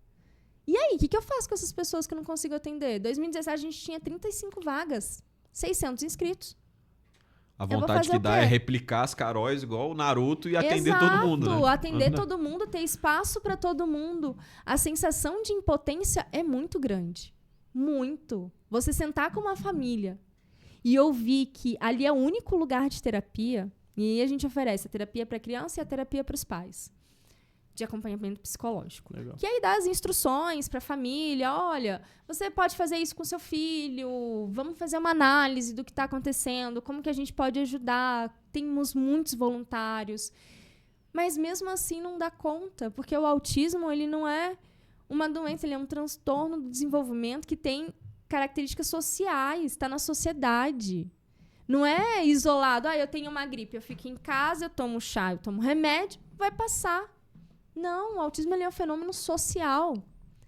E aí, o que eu faço com essas pessoas que eu não consigo atender? Em 2017, a gente tinha 35 vagas, 600 inscritos. A vontade que dá é replicar as Caróis igual o Naruto e atender Exato, todo mundo, né? Atender todo mundo, ter espaço para todo mundo. A sensação de impotência é muito grande. Muito. Você sentar com uma família e ouvir que ali é o único lugar de terapia, e aí a gente oferece a terapia para a criança e a terapia para os pais, de acompanhamento psicológico. Legal. Que aí dá as instruções para a família, olha, você pode fazer isso com seu filho, vamos fazer uma análise do que está acontecendo, como que a gente pode ajudar, temos muitos voluntários. Mas mesmo assim não dá conta, porque o autismo ele não é uma doença, ele é um transtorno do desenvolvimento que tem características sociais, está na sociedade. Não é isolado, eu tenho uma gripe, eu fico em casa, eu tomo chá, eu tomo remédio, vai passar. Não, o autismo ele é um fenômeno social.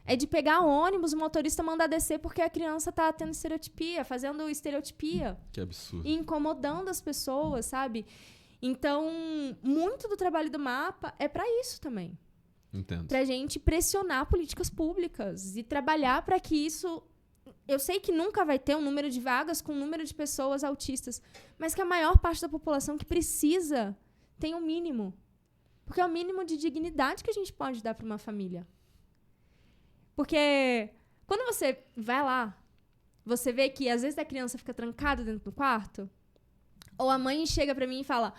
É de pegar ônibus, o motorista mandar descer porque a criança está tendo estereotipia, fazendo estereotipia. Que absurdo. E incomodando as pessoas, sabe? Então, muito do trabalho do MAPA é para isso também. Entendo. Para a gente pressionar políticas públicas e trabalhar para que isso... Eu sei que nunca vai ter um número de vagas com um número de pessoas autistas, mas que a maior parte da população que precisa tem o mínimo. Porque é o mínimo de dignidade que a gente pode dar para uma família. Porque quando você vai lá, você vê que às vezes a criança fica trancada dentro do quarto, ou a mãe chega para mim e fala,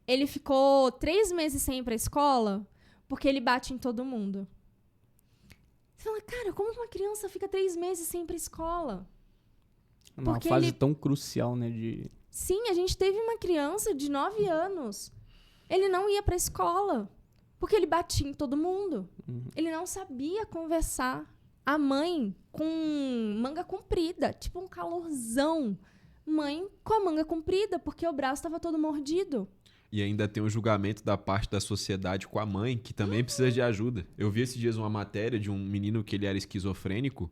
ele ficou 3 meses sem ir para a escola porque ele bate em todo mundo. Você fala, cara, como uma criança fica 3 meses sem ir para a escola? Uma fase tão crucial, né? Sim, a gente teve uma criança de 9 anos. Ele não ia para a escola porque ele batia em todo mundo. Uhum. Ele não sabia conversar. A mãe com manga comprida, tipo um calorzão. Mãe com a manga comprida porque o braço estava todo mordido. E ainda tem o julgamento da parte da sociedade com a mãe, que também precisa de ajuda. Eu vi esses dias uma matéria de um menino que ele era esquizofrênico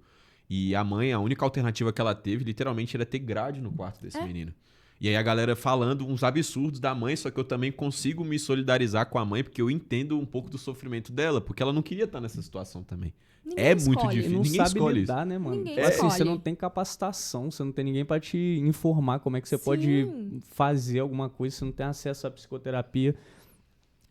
e a mãe, a única alternativa que ela teve, literalmente, era ter grade no quarto desse menino. E aí a galera falando uns absurdos da mãe, só que eu também consigo me solidarizar com a mãe, porque eu entendo um pouco do sofrimento dela, porque ela não queria estar nessa situação também. Ninguém muito escolhe. difícil. Não Ninguém sabe escolhe lidar, isso. né, mano? Ninguém Assim, escolhe. você não tem capacitação, você não tem ninguém pra te informar como é que você pode fazer alguma coisa, você não tem acesso à psicoterapia.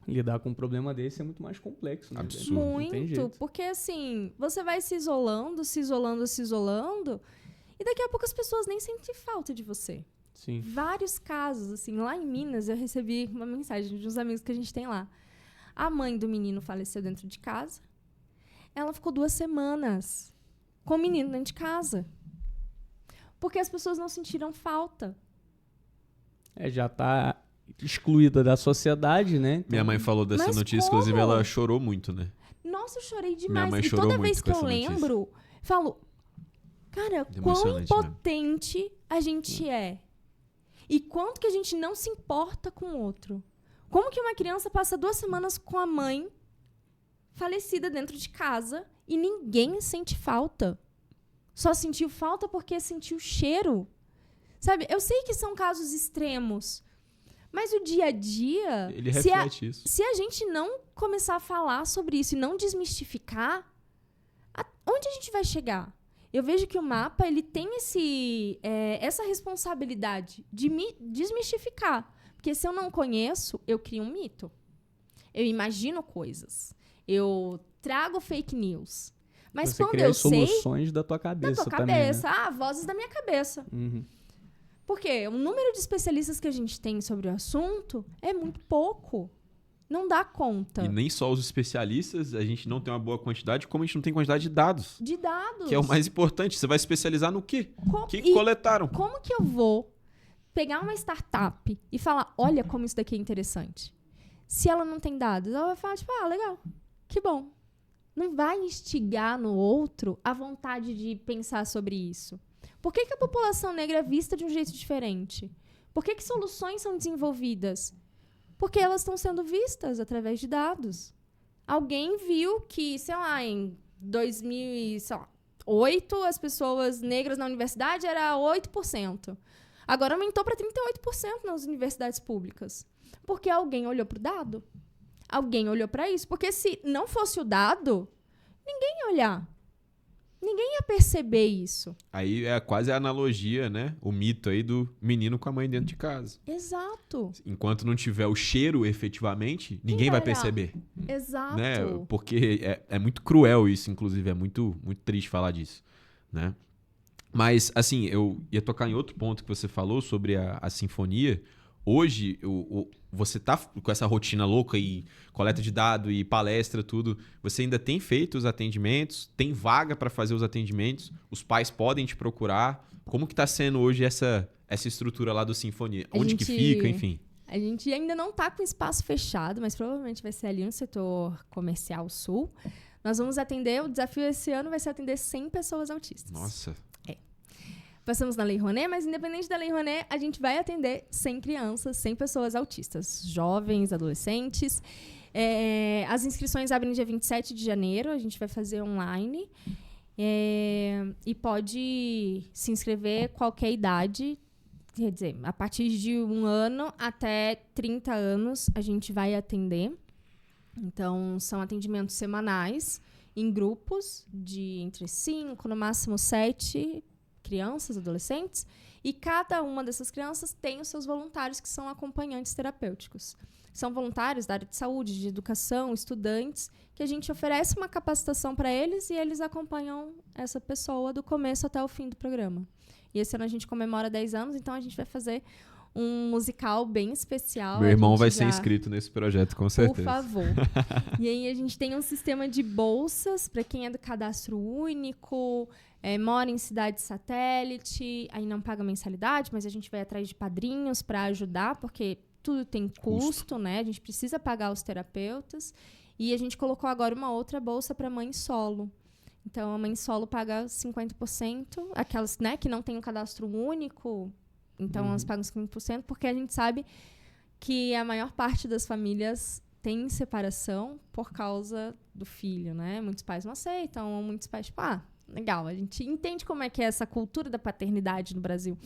Lidar com um problema desse é muito mais complexo, né? Absurdo. Muito, porque assim, você vai se isolando, se isolando, se isolando, e daqui a pouco as pessoas nem sentem falta de você. Sim. Vários casos, assim, lá em Minas eu recebi uma mensagem de uns amigos que a gente tem lá. A mãe do menino faleceu dentro de casa. Ela ficou 2 semanas com o menino dentro de casa. Porque as pessoas não sentiram falta. Já tá excluída da sociedade, né? Então... Minha mãe falou dessa notícia, como? inclusive ela chorou muito, né? Nossa, eu chorei demais. Minha mãe e chorou toda muito vez com que eu essa notícia. lembro, falo, cara, quão Emocionante impotente a gente é. E quanto que a gente não se importa com o outro. Como que uma criança passa 2 semanas com a mãe falecida dentro de casa e ninguém sente falta? Só sentiu falta porque sentiu cheiro. Sabe, eu sei que são casos extremos, mas o dia a dia... Ele reflete isso. Se a gente não começar a falar sobre isso e não desmistificar, onde a gente vai chegar? Eu vejo que o MAPA ele tem essa responsabilidade de me desmistificar. Porque se eu não conheço, eu crio um mito. Eu imagino coisas. Eu trago fake news. Mas você quando cria eu soluções da tua cabeça também, né? Vozes da minha cabeça. Uhum. Porque o número de especialistas que a gente tem sobre o assunto é muito pouco. Não dá conta. E nem só os especialistas, a gente não tem uma boa quantidade, como a gente não tem quantidade de dados. De dados. Que é o mais importante. Você vai especializar no quê? O que coletaram? Como que eu vou pegar uma startup e falar, olha como isso daqui é interessante? Se ela não tem dados, ela vai falar, tipo, legal, que bom. Não vai instigar no outro a vontade de pensar sobre isso. Por que a população negra é vista de um jeito diferente? Por que soluções são desenvolvidas? Porque elas estão sendo vistas através de dados. Alguém viu que, sei lá, em 2008, as pessoas negras na universidade era 8%. Agora aumentou para 38% nas universidades públicas. Porque alguém olhou para o dado. Alguém olhou para isso. Porque se não fosse o dado, ninguém ia olhar. Ninguém ia perceber isso. Aí é quase a analogia, né? O mito aí do menino com a mãe dentro de casa. Exato. Enquanto não tiver o cheiro efetivamente, ninguém vai perceber. Exato. Né? Porque é muito cruel isso, inclusive. É muito, muito triste falar disso, né? Mas, assim, eu ia tocar em outro ponto que você falou sobre a sinfonia. Hoje, você tá com essa rotina louca e coleta de dado e palestra, tudo. Você ainda tem feito os atendimentos? Tem vaga para fazer os atendimentos? Os pais podem te procurar? Como que tá sendo hoje essa estrutura lá do Sinfonia? Onde que fica, enfim? A gente ainda não tá com espaço fechado, mas provavelmente vai ser ali no setor comercial sul. Nós vamos atender, o desafio esse ano vai ser atender 100 pessoas autistas. Nossa. Passamos na Lei Rouanet, mas independente da Lei Rouanet, a gente vai atender 100 crianças, 100 pessoas autistas, jovens, adolescentes. As inscrições abrem dia 27 de janeiro, a gente vai fazer online. E pode se inscrever qualquer idade, quer dizer, a partir de 1 ano até 30 anos a gente vai atender. Então, são atendimentos semanais, em grupos de entre 5, no máximo 7 crianças, adolescentes, e cada uma dessas crianças tem os seus voluntários que são acompanhantes terapêuticos. São voluntários da área de saúde, de educação, estudantes, que a gente oferece uma capacitação para eles e eles acompanham essa pessoa do começo até o fim do programa. E esse ano a gente comemora 10 anos, então a gente vai fazer um musical bem especial. Meu irmão vai ser inscrito nesse projeto, com certeza. Por favor. E aí a gente tem um sistema de bolsas para quem é do cadastro único, mora em cidade satélite, aí não paga mensalidade, mas a gente vai atrás de padrinhos para ajudar, porque tudo tem custo, né? A gente precisa pagar os terapeutas. E a gente colocou agora uma outra bolsa para mãe solo. Então, a mãe solo paga 50%, aquelas, né, que não tem um cadastro único, então elas pagam 50%, porque a gente sabe que a maior parte das famílias tem separação por causa do filho, né? Muitos pais não aceitam, ou muitos pais, tipo, legal, a gente entende como é que é essa cultura da paternidade no Brasil.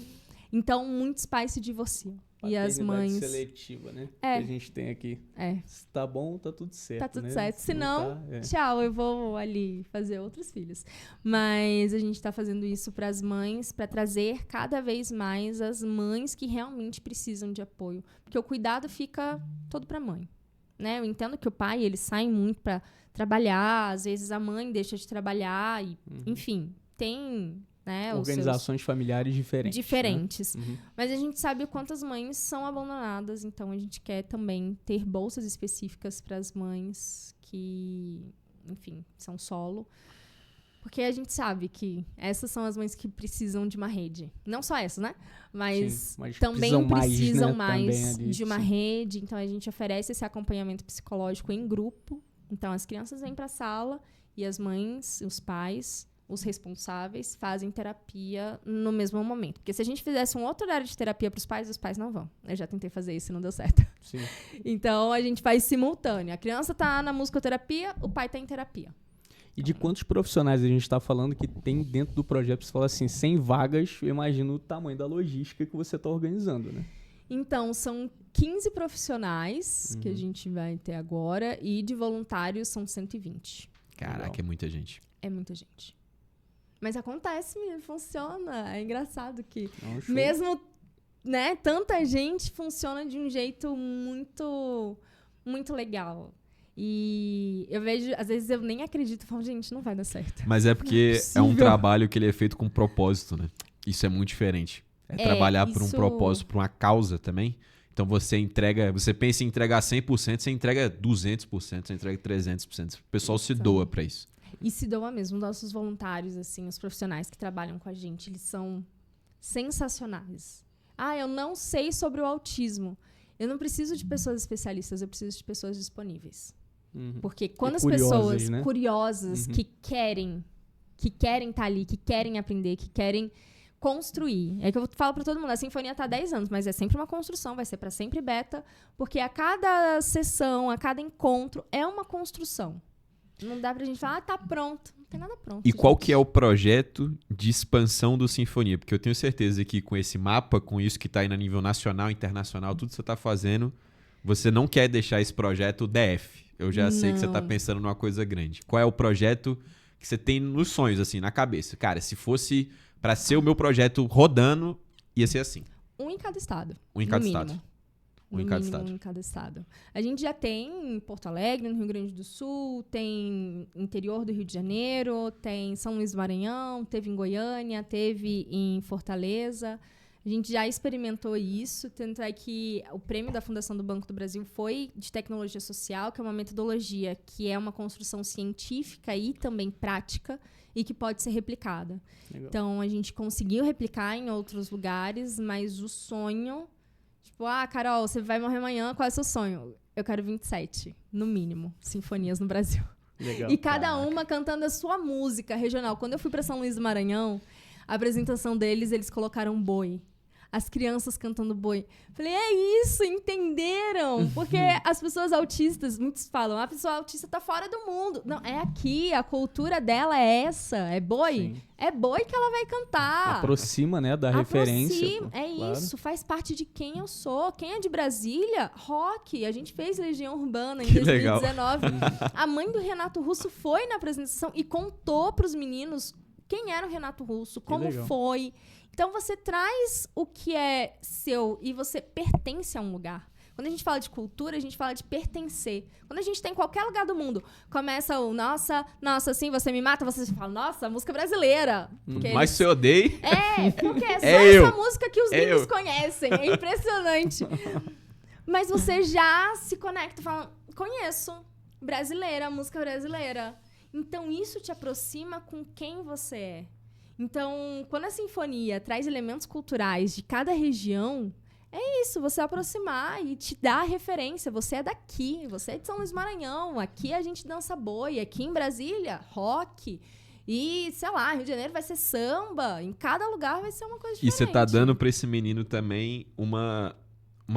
Então, muitos pais se divorciam. E as mães... seletiva, né? Que a gente tem aqui. Se tá bom, tá tudo certo. Tá tudo né? certo. Se não, tchau, eu vou ali fazer outros filhos. Mas a gente tá fazendo isso para as mães, para trazer cada vez mais as mães que realmente precisam de apoio. Porque o cuidado fica todo pra mãe. Né? Eu entendo que o pai, ele sai muito para trabalhar, às vezes a mãe deixa de trabalhar, e, enfim, tem... Né, organizações familiares diferentes. Né? Mas a gente sabe o quanto as mães são abandonadas, então a gente quer também ter bolsas específicas para as mães que, enfim, são solo. Porque a gente sabe que essas são as mães que precisam de uma rede. Não só essas, né? Mas também precisam mais de uma rede. Então a gente oferece esse acompanhamento psicológico em grupo. Então as crianças vêm para a sala e as mães, os pais... os responsáveis fazem terapia no mesmo momento. Porque se a gente fizesse um outro horário de terapia para os pais não vão. Eu já tentei fazer isso e não deu certo. Sim. Então, a gente faz simultâneo. A criança está na musicoterapia, o pai está em terapia. E de quantos profissionais a gente está falando que tem dentro do projeto? Você fala assim, 100 vagas, eu imagino o tamanho da logística que você está organizando, né? Então, são 15 profissionais que a gente vai ter agora e de voluntários são 120. Caraca, Legal. É muita gente. É muita gente. Mas acontece, funciona. É engraçado que Não, mesmo, né, tanta gente funciona de um jeito muito, muito legal. E eu vejo, às vezes eu nem acredito, eu falo, gente, não vai dar certo. Mas é porque é um trabalho que ele é feito com propósito, né? Isso é muito diferente. Trabalhar por um propósito, por uma causa também. Então você pensa em entregar 100%, você entrega 200%, você entrega 300%. O pessoal se doa pra isso. E se doa mesmo. Nossos voluntários, assim, os profissionais que trabalham com a gente, eles são sensacionais. Eu não sei sobre o autismo. Eu não preciso de pessoas especialistas, eu preciso de pessoas disponíveis. Porque quando as pessoas curiosas, que querem estar ali, que querem aprender, que querem construir. É que eu falo pra todo mundo, a sinfonia tá há 10 anos, mas é sempre uma construção, vai ser pra sempre beta, porque a cada sessão, a cada encontro, é uma construção. Não dá pra gente falar, tá pronto. Não tem nada pronto. E qual que é o projeto de expansão do Sinfonia? Porque eu tenho certeza que com esse mapa, com isso que tá aí no nível nacional, internacional, tudo que você tá fazendo, você não quer deixar esse projeto DF. Eu já sei que você tá pensando numa coisa grande. Qual é o projeto que você tem nos sonhos, assim, na cabeça? Cara, se fosse pra ser o meu projeto rodando, ia ser assim. Um em cada estado. Um em cada estado. Um em cada estado. A gente já tem em Porto Alegre, no Rio Grande do Sul, tem interior do Rio de Janeiro, tem São Luís do Maranhão, teve em Goiânia, teve em Fortaleza. A gente já experimentou isso, tanto é que o prêmio da Fundação do Banco do Brasil foi de tecnologia social, que é uma metodologia que é uma construção científica e também prática e que pode ser replicada. Legal. Então, a gente conseguiu replicar em outros lugares, mas o sonho... Tipo, Carol, você vai morrer amanhã, qual é o seu sonho? Eu quero 27, no mínimo, sinfonias no Brasil. Legal, e cada uma cantando a sua música regional. Quando eu fui para São Luís do Maranhão, a apresentação deles, eles colocaram boi. As crianças cantando boi. Falei, é isso, entenderam? Porque as pessoas autistas, muitos falam, a pessoa autista tá fora do mundo. Não, é aqui, a cultura dela é essa, é boi. Sim. É boi que ela vai cantar. Aproxima, né, da referência. Pô, claro. Isso, faz parte de quem eu sou. Quem é de Brasília, rock. A gente fez Legião Urbana em 2019. A mãe do Renato Russo foi na apresentação e contou pros meninos quem era o Renato Russo, como foi. Então, você traz o que é seu e você pertence a um lugar. Quando a gente fala de cultura, a gente fala de pertencer. Quando a gente tem em qualquer lugar do mundo, começa o nossa, assim, você me mata, você fala, nossa, música brasileira. Mas você odeia? Porque é só essa música que os gringos conhecem. É impressionante. Mas você já se conecta, fala, conheço, brasileira, música brasileira. Então, isso te aproxima com quem você é. Então, quando a sinfonia traz elementos culturais de cada região, é isso, você aproximar e te dar a referência. Você é daqui, você é de São Luís do Maranhão, aqui a gente dança boi, aqui em Brasília, rock. E, sei lá, Rio de Janeiro vai ser samba, em cada lugar vai ser uma coisa diferente. E você tá dando pra esse menino também uma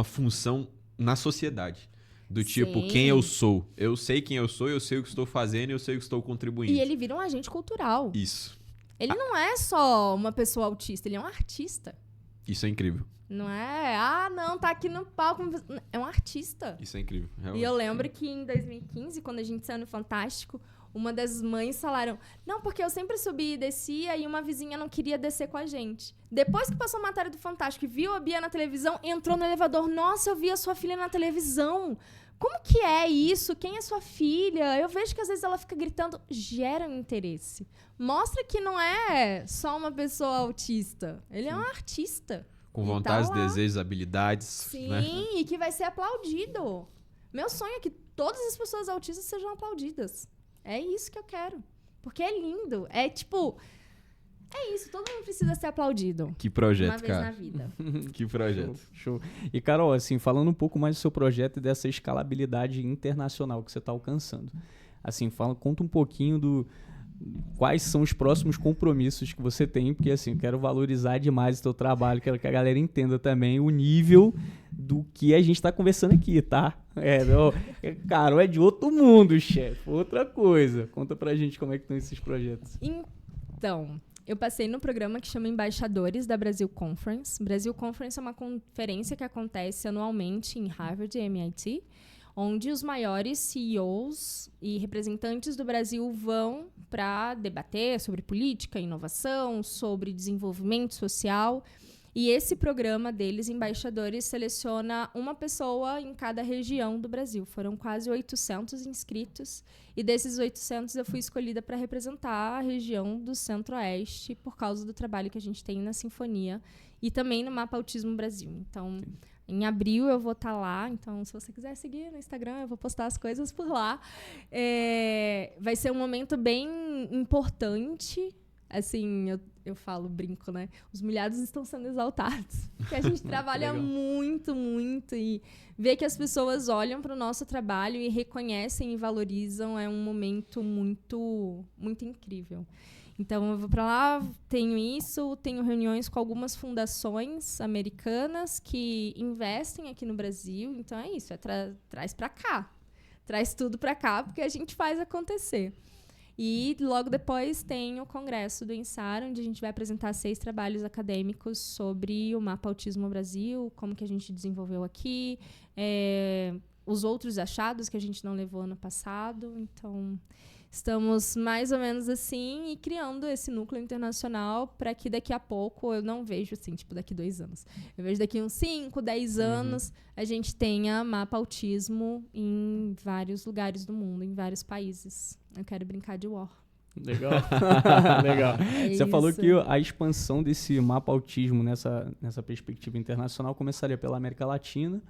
função na sociedade. Do tipo, quem eu sou. Eu sei quem eu sou, eu sei o que estou fazendo e eu sei o que estou contribuindo. E ele vira um agente cultural. Isso. Ele não é só uma pessoa autista, ele é um artista. Isso é incrível. Não é, não, tá aqui no palco. É um artista. Isso é incrível. Realmente. E eu lembro que em 2015, quando a gente saiu no Fantástico, uma das mães falaram, não, porque eu sempre subia e descia e uma vizinha não queria descer com a gente. Depois que passou a matéria do Fantástico e viu a Bia na televisão, entrou no elevador, nossa, eu vi a sua filha na televisão. Como que é isso? Quem é sua filha? Eu vejo que às vezes ela fica gritando. Gera um interesse. Mostra que não é só uma pessoa autista. Ele é um artista. Com vontades, desejos, habilidades. Sim, né? E que vai ser aplaudido. Meu sonho é que todas as pessoas autistas sejam aplaudidas. É isso que eu quero. Porque é lindo. É tipo... É isso, todo mundo precisa ser aplaudido. Que projeto, uma vez cara. na vida. Que projeto. Show. E, Carol, assim, falando um pouco mais do seu projeto e dessa escalabilidade internacional que você está alcançando. Assim, conta um pouquinho quais são os próximos compromissos que você tem, porque, assim, eu quero valorizar demais o teu trabalho, quero que a galera entenda também o nível do que a gente está conversando aqui, tá? Carol é de outro mundo, chefe, outra coisa. Conta pra gente como é que estão esses projetos. Então... Eu passei no programa que chama Embaixadores da Brasil Conference. Brasil Conference é uma conferência que acontece anualmente em Harvard e MIT, onde os maiores CEOs e representantes do Brasil vão para debater sobre política, inovação, sobre desenvolvimento social. E esse programa deles, Embaixadores, seleciona uma pessoa em cada região do Brasil. Foram quase 800 inscritos. E desses 800, eu fui escolhida para representar a região do Centro-Oeste por causa do trabalho que a gente tem na Sinfonia e também no Mapa Autismo Brasil. Então, em abril eu vou estar lá. Então, se você quiser seguir no Instagram, eu vou postar as coisas por lá. Vai ser um momento bem importante. assim, eu falo, brinco, né? Os humilhados estão sendo exaltados. Porque a gente trabalha muito, muito. E ver que as pessoas olham para o nosso trabalho e reconhecem e valorizam é um momento muito, muito incrível. Então, eu vou para lá, tenho reuniões com algumas fundações americanas que investem aqui no Brasil. Então, é isso, traz para cá. Traz tudo para cá, porque a gente faz acontecer. E logo depois tem o congresso do INSAR, onde a gente vai apresentar 6 trabalhos acadêmicos sobre o Mapa Autismo Brasil, como que a gente desenvolveu aqui, os outros achados que a gente não levou ano passado. Então, estamos mais ou menos assim e criando esse núcleo internacional para que daqui a pouco, eu não vejo assim, tipo, daqui 2 anos. Eu vejo daqui uns 5, 10 anos, a gente tenha Mapa Autismo em vários lugares do mundo, em vários países. Eu quero brincar de War. Legal. Legal. Você falou que a expansão desse Mapa Autismo nessa perspectiva internacional começaria pela América Latina.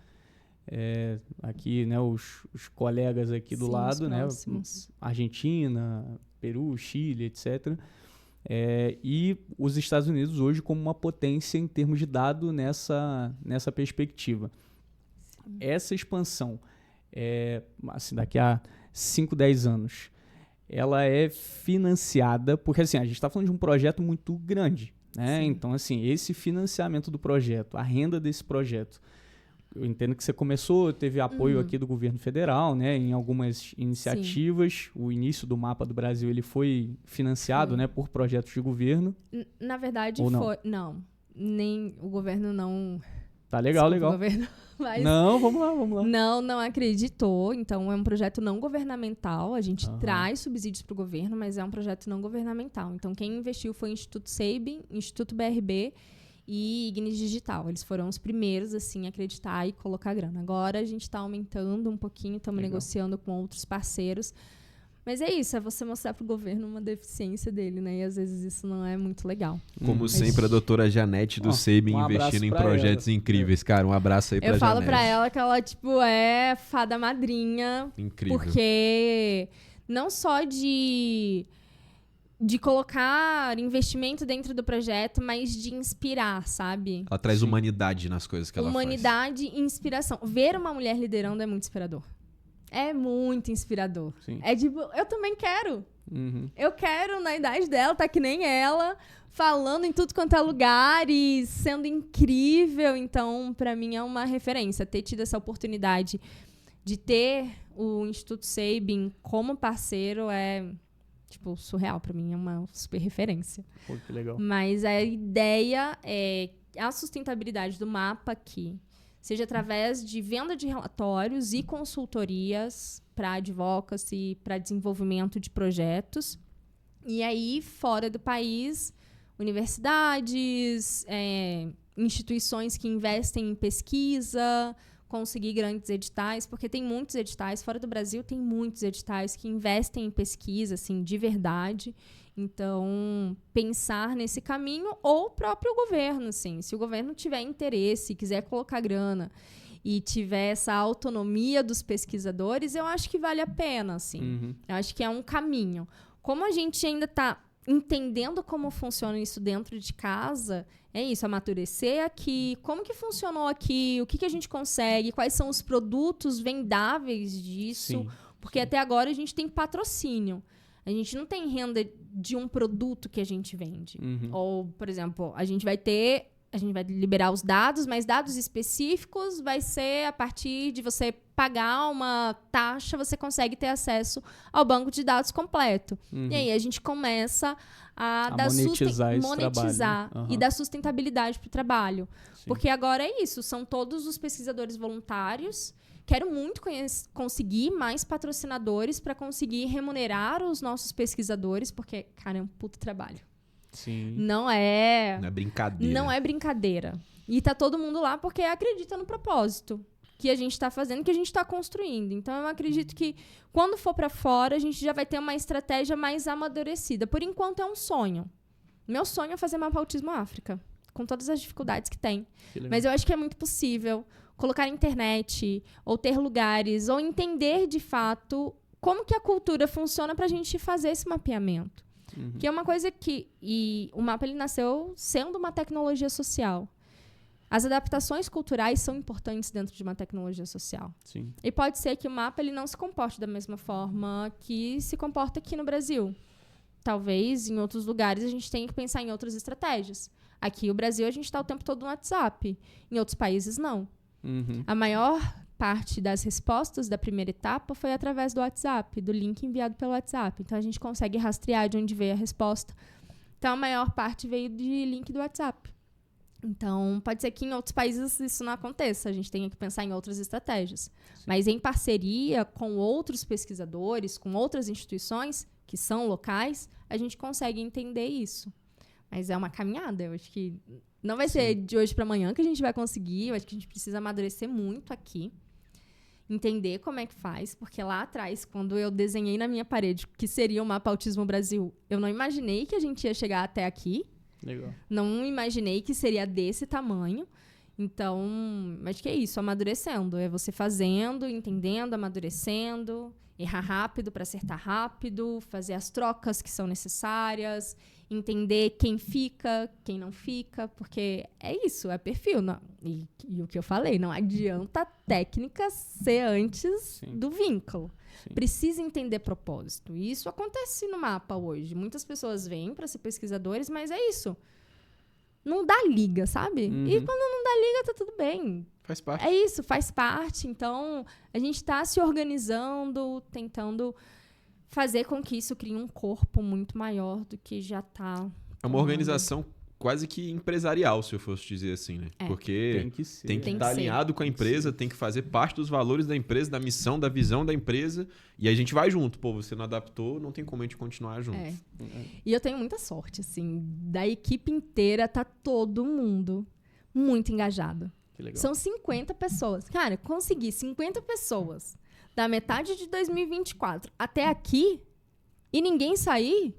Aqui, né, os colegas aqui do lado, né, Argentina, Peru, Chile, etc. E os Estados Unidos hoje como uma potência em termos de dado nessa perspectiva. Sim. Essa expansão, assim, daqui a 5, 10 anos, ela é financiada, porque assim, a gente está falando de um projeto muito grande, né? Então, assim, esse financiamento do projeto, a renda desse projeto, eu entendo que você teve apoio aqui do governo federal, né, em algumas iniciativas. Sim. O início do Mapa do Brasil ele foi financiado, né, por projetos de governo. Na verdade, foi. Não, nem o governo não. Tá legal, legal. O governo, mas não, vamos lá. Não acreditou. Então, é um projeto não governamental. A gente traz subsídios para o governo, mas é um projeto não governamental. Então, quem investiu foi o Instituto Sabin, Instituto BRB e Ignis Digital. Eles foram os primeiros, assim, a acreditar e colocar grana. Agora, a gente está aumentando um pouquinho, estamos negociando com outros parceiros. Mas é isso, é você mostrar para o governo uma deficiência dele, né? E às vezes isso não é muito legal. Como sempre, a doutora Janete do Sabin investindo em projetos incríveis. Cara, um abraço aí pra Janete. Eu falo pra ela que ela, tipo, é fada madrinha. Incrível. Porque não só de colocar investimento dentro do projeto, mas de inspirar, sabe? Ela traz humanidade nas coisas que ela faz. Humanidade e inspiração. Ver uma mulher liderando é muito inspirador. É muito inspirador. Sim. É tipo, eu também quero. Eu quero, na idade dela, tá que nem ela, falando em tudo quanto é lugar e sendo incrível. Então, pra mim, é uma referência. Ter tido essa oportunidade de ter o Instituto Sabin como parceiro é, tipo, surreal pra mim. É uma super referência. Pô, que legal. Mas a ideia é a sustentabilidade do mapa aqui seja através de venda de relatórios e consultorias para advocacy, para desenvolvimento de projetos. E aí, fora do país, universidades, instituições que investem em pesquisa, conseguir grandes editais, porque tem muitos editais, fora do Brasil tem muitos editais que investem em pesquisa, assim, de verdade. Então, pensar nesse caminho, ou o próprio governo, assim. Se o governo tiver interesse, quiser colocar grana e tiver essa autonomia dos pesquisadores, eu acho que vale a pena, assim. Eu acho que é um caminho. Como a gente ainda está entendendo como funciona isso dentro de casa, é isso, amadurecer aqui, como que funcionou aqui, o que a gente consegue, quais são os produtos vendáveis disso, Sim. porque até agora a gente tem patrocínio. A gente não tem renda de um produto que a gente vende. Ou, por exemplo, a gente vai liberar os dados, mas dados específicos vai ser a partir de você pagar uma taxa, você consegue ter acesso ao banco de dados completo. E aí a gente começa a monetizar e dar sustentabilidade para o trabalho. Sim. Porque agora é isso, são todos os pesquisadores voluntários. Quero muito conseguir mais patrocinadores para conseguir remunerar os nossos pesquisadores, porque, cara, é um puto trabalho. Sim. Não é brincadeira. Não é brincadeira. E tá todo mundo lá porque acredita no propósito que a gente está fazendo, que a gente está construindo. Então, eu acredito que quando for para fora, a gente já vai ter uma estratégia mais amadurecida. Por enquanto, é um sonho. Meu sonho é fazer Mapa Autismo África, com todas as dificuldades que tem. Mas eu acho que é muito possível colocar internet, ou ter lugares, ou entender, de fato, como que a cultura funciona para a gente fazer esse mapeamento. Que é uma coisa que... E o mapa, ele nasceu sendo uma tecnologia social. As adaptações culturais são importantes dentro de uma tecnologia social. Sim. E pode ser que o mapa ele não se comporte da mesma forma que se comporta aqui no Brasil. Talvez, em outros lugares, a gente tenha que pensar em outras estratégias. Aqui, no Brasil, a gente está o tempo todo no WhatsApp. Em outros países, não. A maior parte das respostas da primeira etapa foi através do WhatsApp, do link enviado pelo WhatsApp. Então, a gente consegue rastrear de onde veio a resposta. Então, a maior parte veio de link do WhatsApp. Então, pode ser que em outros países isso não aconteça. A gente tenha que pensar em outras estratégias. Sim. Mas em parceria com outros pesquisadores, com outras instituições que são locais, a gente consegue entender isso. Mas é uma caminhada. Eu acho que não vai ser de hoje para amanhã que a gente vai conseguir. Eu acho que a gente precisa amadurecer muito aqui. Entender como é que faz. Porque lá atrás, quando eu desenhei na minha parede que seria o Mapa Autismo Brasil, eu não imaginei que a gente ia chegar até aqui. Legal. Não imaginei que seria desse tamanho. Então, acho que é isso, amadurecendo. É você fazendo, entendendo, amadurecendo, errar rápido para acertar rápido, fazer as trocas que são necessárias, entender quem fica, quem não fica, porque é isso, é perfil. Não, e o que eu falei, não adianta a técnica ser antes do vínculo. Sim. Precisa entender propósito. E isso acontece no mapa hoje. Muitas pessoas vêm para ser pesquisadores, mas é isso. Não dá liga, sabe? E quando não dá liga, tá tudo bem. Faz parte. É isso, faz parte. Então, a gente está se organizando, tentando fazer com que isso crie um corpo muito maior do que já está. É uma organização quase que empresarial, se eu fosse dizer assim, né? Porque tem que estar alinhado com a empresa, tem que fazer parte dos valores da empresa, da missão, da visão da empresa, e a gente vai junto. Pô, você não adaptou, não tem como a gente continuar junto. E eu tenho muita sorte, assim, da equipe inteira tá todo mundo muito engajado. Que legal. São 50 pessoas. Cara, conseguir 50 pessoas da metade de 2024 até aqui e ninguém sair...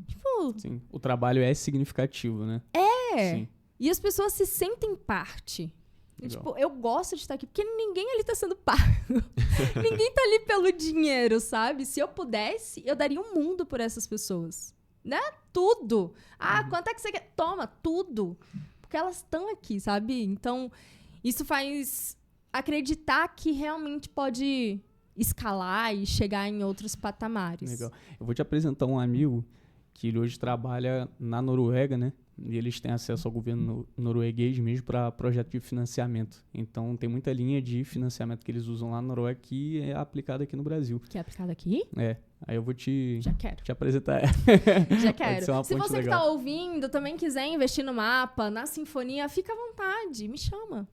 Tipo, sim, o trabalho é significativo, né? Sim. E as pessoas se sentem parte. E, tipo, eu gosto de estar aqui, porque ninguém ali tá sendo pago. Ninguém tá ali pelo dinheiro, sabe? Se eu pudesse, eu daria um mundo por essas pessoas. Né? Tudo. Quanto é que você quer? Toma, tudo. Porque elas estão aqui, sabe? Então, isso faz acreditar que realmente pode escalar e chegar em outros patamares. Legal. Eu vou te apresentar um amigo que ele hoje trabalha na Noruega, né? E eles têm acesso ao governo norueguês mesmo para projeto de financiamento. Então, tem muita linha de financiamento que eles usam lá na Noruega que é aplicada aqui no Brasil. Que é aplicada aqui? É. Aí eu vou te apresentar. Já quero. Se você legal. Que tá ouvindo também quiser investir no mapa, na sinfonia, fica à vontade. Me chama.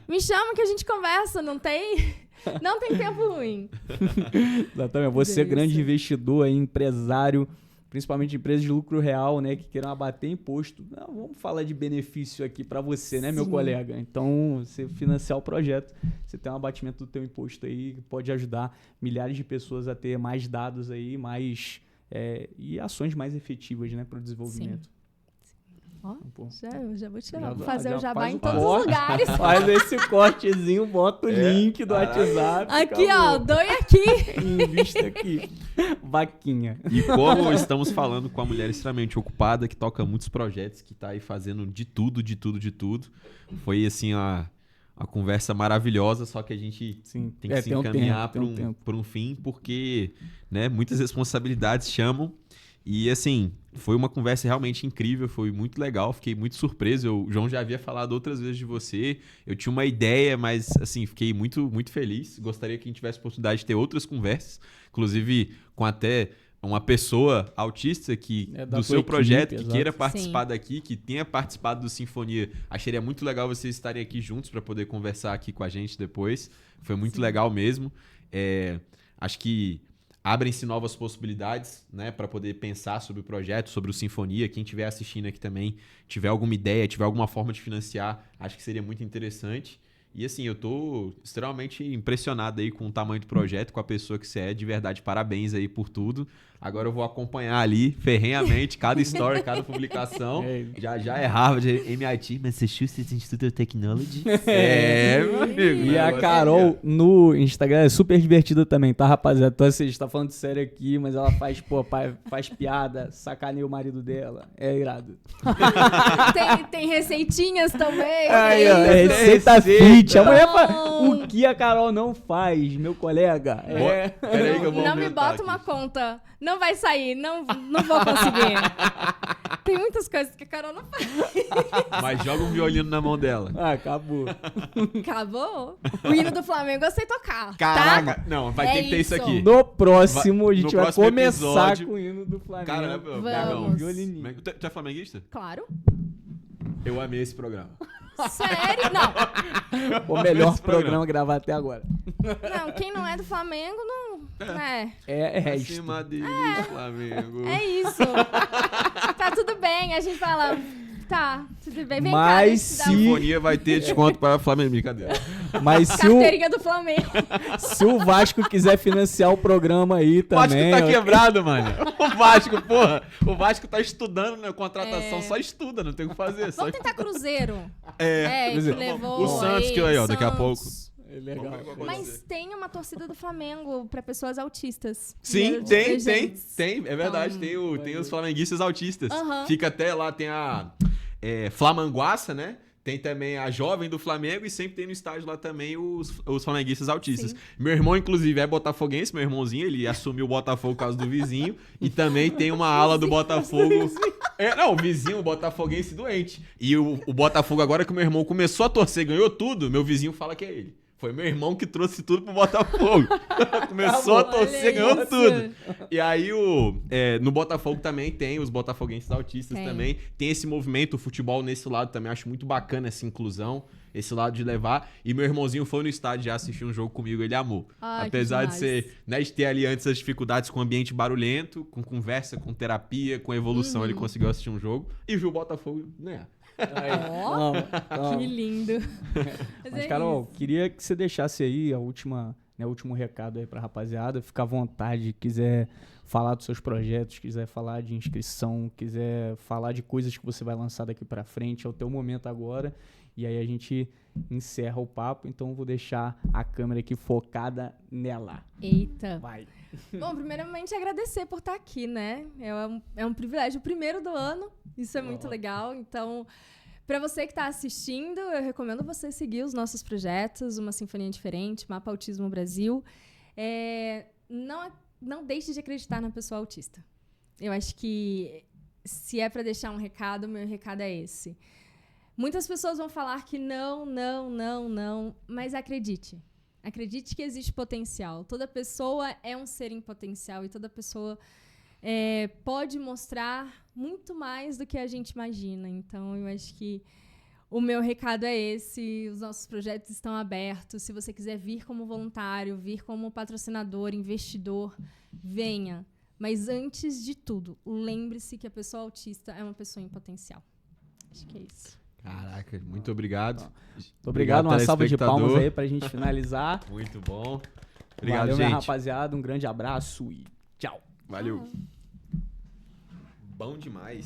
Me chama que a gente conversa. Não tem tempo ruim. Exatamente. Você é grande investidor, empresário, principalmente empresas de lucro real, né, que queiram abater imposto. Não, vamos falar de benefício aqui para você, né, meu colega? Então, você financiar o projeto, você tem um abatimento do teu imposto aí, que pode ajudar milhares de pessoas a ter mais dados aí, e ações mais efetivas, né, para o desenvolvimento. Ó, já vou tirar. Vou fazer o jabá em todos os lugares. Faz esse cortezinho, bota o link do WhatsApp. Aqui, ó, doe aqui. Invista aqui. Vaquinha. E como estamos falando com a mulher extremamente ocupada, que toca muitos projetos, que tá aí fazendo de tudo. Foi, assim, a conversa maravilhosa, só que a gente tem que se encaminhar para um fim, porque, né, muitas responsabilidades chamam. E, assim, foi uma conversa realmente incrível, foi muito legal, fiquei muito surpreso. O João já havia falado outras vezes de você, eu tinha uma ideia, mas, assim, fiquei muito, muito feliz. Gostaria que a gente tivesse a oportunidade de ter outras conversas, inclusive com até uma pessoa autista do seu projeto, que queira participar daqui, que tenha participado do Sinfonia. Acharia muito legal vocês estarem aqui juntos para poder conversar aqui com a gente depois. Foi muito legal mesmo. Acho que abrem-se novas possibilidades, né, para poder pensar sobre o projeto, sobre o Sinfonia. Quem estiver assistindo aqui também, tiver alguma ideia, tiver alguma forma de financiar, acho que seria muito interessante. E assim, eu tô extremamente impressionado aí com o tamanho do projeto, com a pessoa que você é. De verdade, parabéns aí por tudo. Agora eu vou acompanhar ali, ferrenhamente, cada story, cada publicação. Já é Harvard, MIT, Massachusetts Institute of Technology. Meu amigo. E a Carol no Instagram é super divertida também, tá, rapaziada? Então, assim, a gente tá falando sério aqui, mas ela faz, faz piada, sacaneia o marido dela. É irado. Tem receitinhas também. Aí, ó, receita fit. A mulher o que a Carol não faz, meu colega? Peraí que eu vou não me bota aqui. uma conta. Não vai sair, não vou conseguir. Tem muitas coisas que a Carol não faz. Mas joga um violino na mão dela. Ah, acabou. Acabou? O hino do Flamengo eu sei tocar. Caraca, Tá? não, vai ter que ter isso aqui. No próximo, a gente No vai próximo começar episódio. com o hino do Flamengo. Caramba, Vamos. Violininho. Tu é flamenguista? Claro. Eu amei esse programa. Sério? Não. O melhor Esse programa gravado até agora. Não, quem não é do Flamengo não é. É resto. Acima deles, Flamengo. É isso. Tá tudo bem, a gente fala. Tá, tudo bem. Vem cá, Mas deixa eu te dar se- Sinfonia vai ter desconto para Flamengo. Brincadeira. Mas se o, carteirinha do Flamengo. se o Vasco quiser financiar o programa aí O Vasco também... tá ó, quebrado, mano. O Vasco, porra. O Vasco tá estudando na contratação. Só estuda, não tem o que fazer. Só Vamos tentar Cruzeiro. É. Que Cruzeiro. levou O Santos, que aí, ó, daqui a pouco. Santos. É legal. Vamos ver o que vai Mas acontecer. tem uma torcida do Flamengo pra pessoas autistas. Sim, Dos tem. presentes. É verdade. Então, Tem os flamenguistas autistas. Aham. Fica até lá, tem a Flamanguaça, né? Tem também a jovem do Flamengo e sempre tem no estádio lá também os flamenguistas autistas. Sim. Meu irmão, inclusive, é botafoguense, meu irmãozinho, ele assumiu o Botafogo por causa do vizinho. E também tem uma ala do Botafogo. O vizinho, o botafoguense doente. E o Botafogo, agora que o meu irmão começou a torcer, ganhou tudo, meu vizinho fala que é ele. Foi meu irmão que trouxe tudo pro Botafogo. Começou a torcer, Olha ganhou isso. tudo. E aí, no Botafogo também tem os botafoguenses autistas Tem. também. Tem esse movimento, o futebol nesse lado também. Acho muito bacana essa inclusão, esse lado de levar. E meu irmãozinho foi no estádio já assistir um jogo comigo, ele amou. Ai, que Apesar de demais. ser, né, de ter ali antes as dificuldades com ambiente barulhento, com conversa, com terapia, com evolução, ele conseguiu assistir um jogo e viu o Botafogo ganhar. Aí, Ó, toma. Que lindo. Mas, é Carol, queria que você deixasse aí o último recado aí pra rapaziada. Fica à vontade, quiser falar dos seus projetos, quiser falar de inscrição, quiser falar de coisas que você vai lançar daqui pra frente. É o teu momento agora. E aí a gente encerra o papo. Então eu vou deixar a câmera aqui focada nela. Eita. Vai. Bom, primeiramente agradecer por estar aqui, né? É um privilégio, o primeiro do ano. Isso é muito legal. Então, para você que está assistindo, eu recomendo você seguir os nossos projetos, Uma Sinfonia Diferente, Mapa Autismo Brasil. Não deixe de acreditar na pessoa autista. Eu acho que se é para deixar um recado, meu recado é esse. Muitas pessoas vão falar que não, mas acredite. Acredite que existe potencial. Toda pessoa é um ser em potencial e toda pessoa pode mostrar muito mais do que a gente imagina. Então, eu acho que o meu recado é esse. Os nossos projetos estão abertos. Se você quiser vir como voluntário, vir como patrocinador, investidor, venha. Mas, antes de tudo, lembre-se que a pessoa autista é uma pessoa em potencial. Acho que é isso. Caraca, muito obrigado. Muito obrigado. Uma salva de telespectador. palmas aí pra gente finalizar. Muito bom. Obrigado, Valeu, gente. minha rapaziada. Um grande abraço e tchau. Valeu. Bom demais.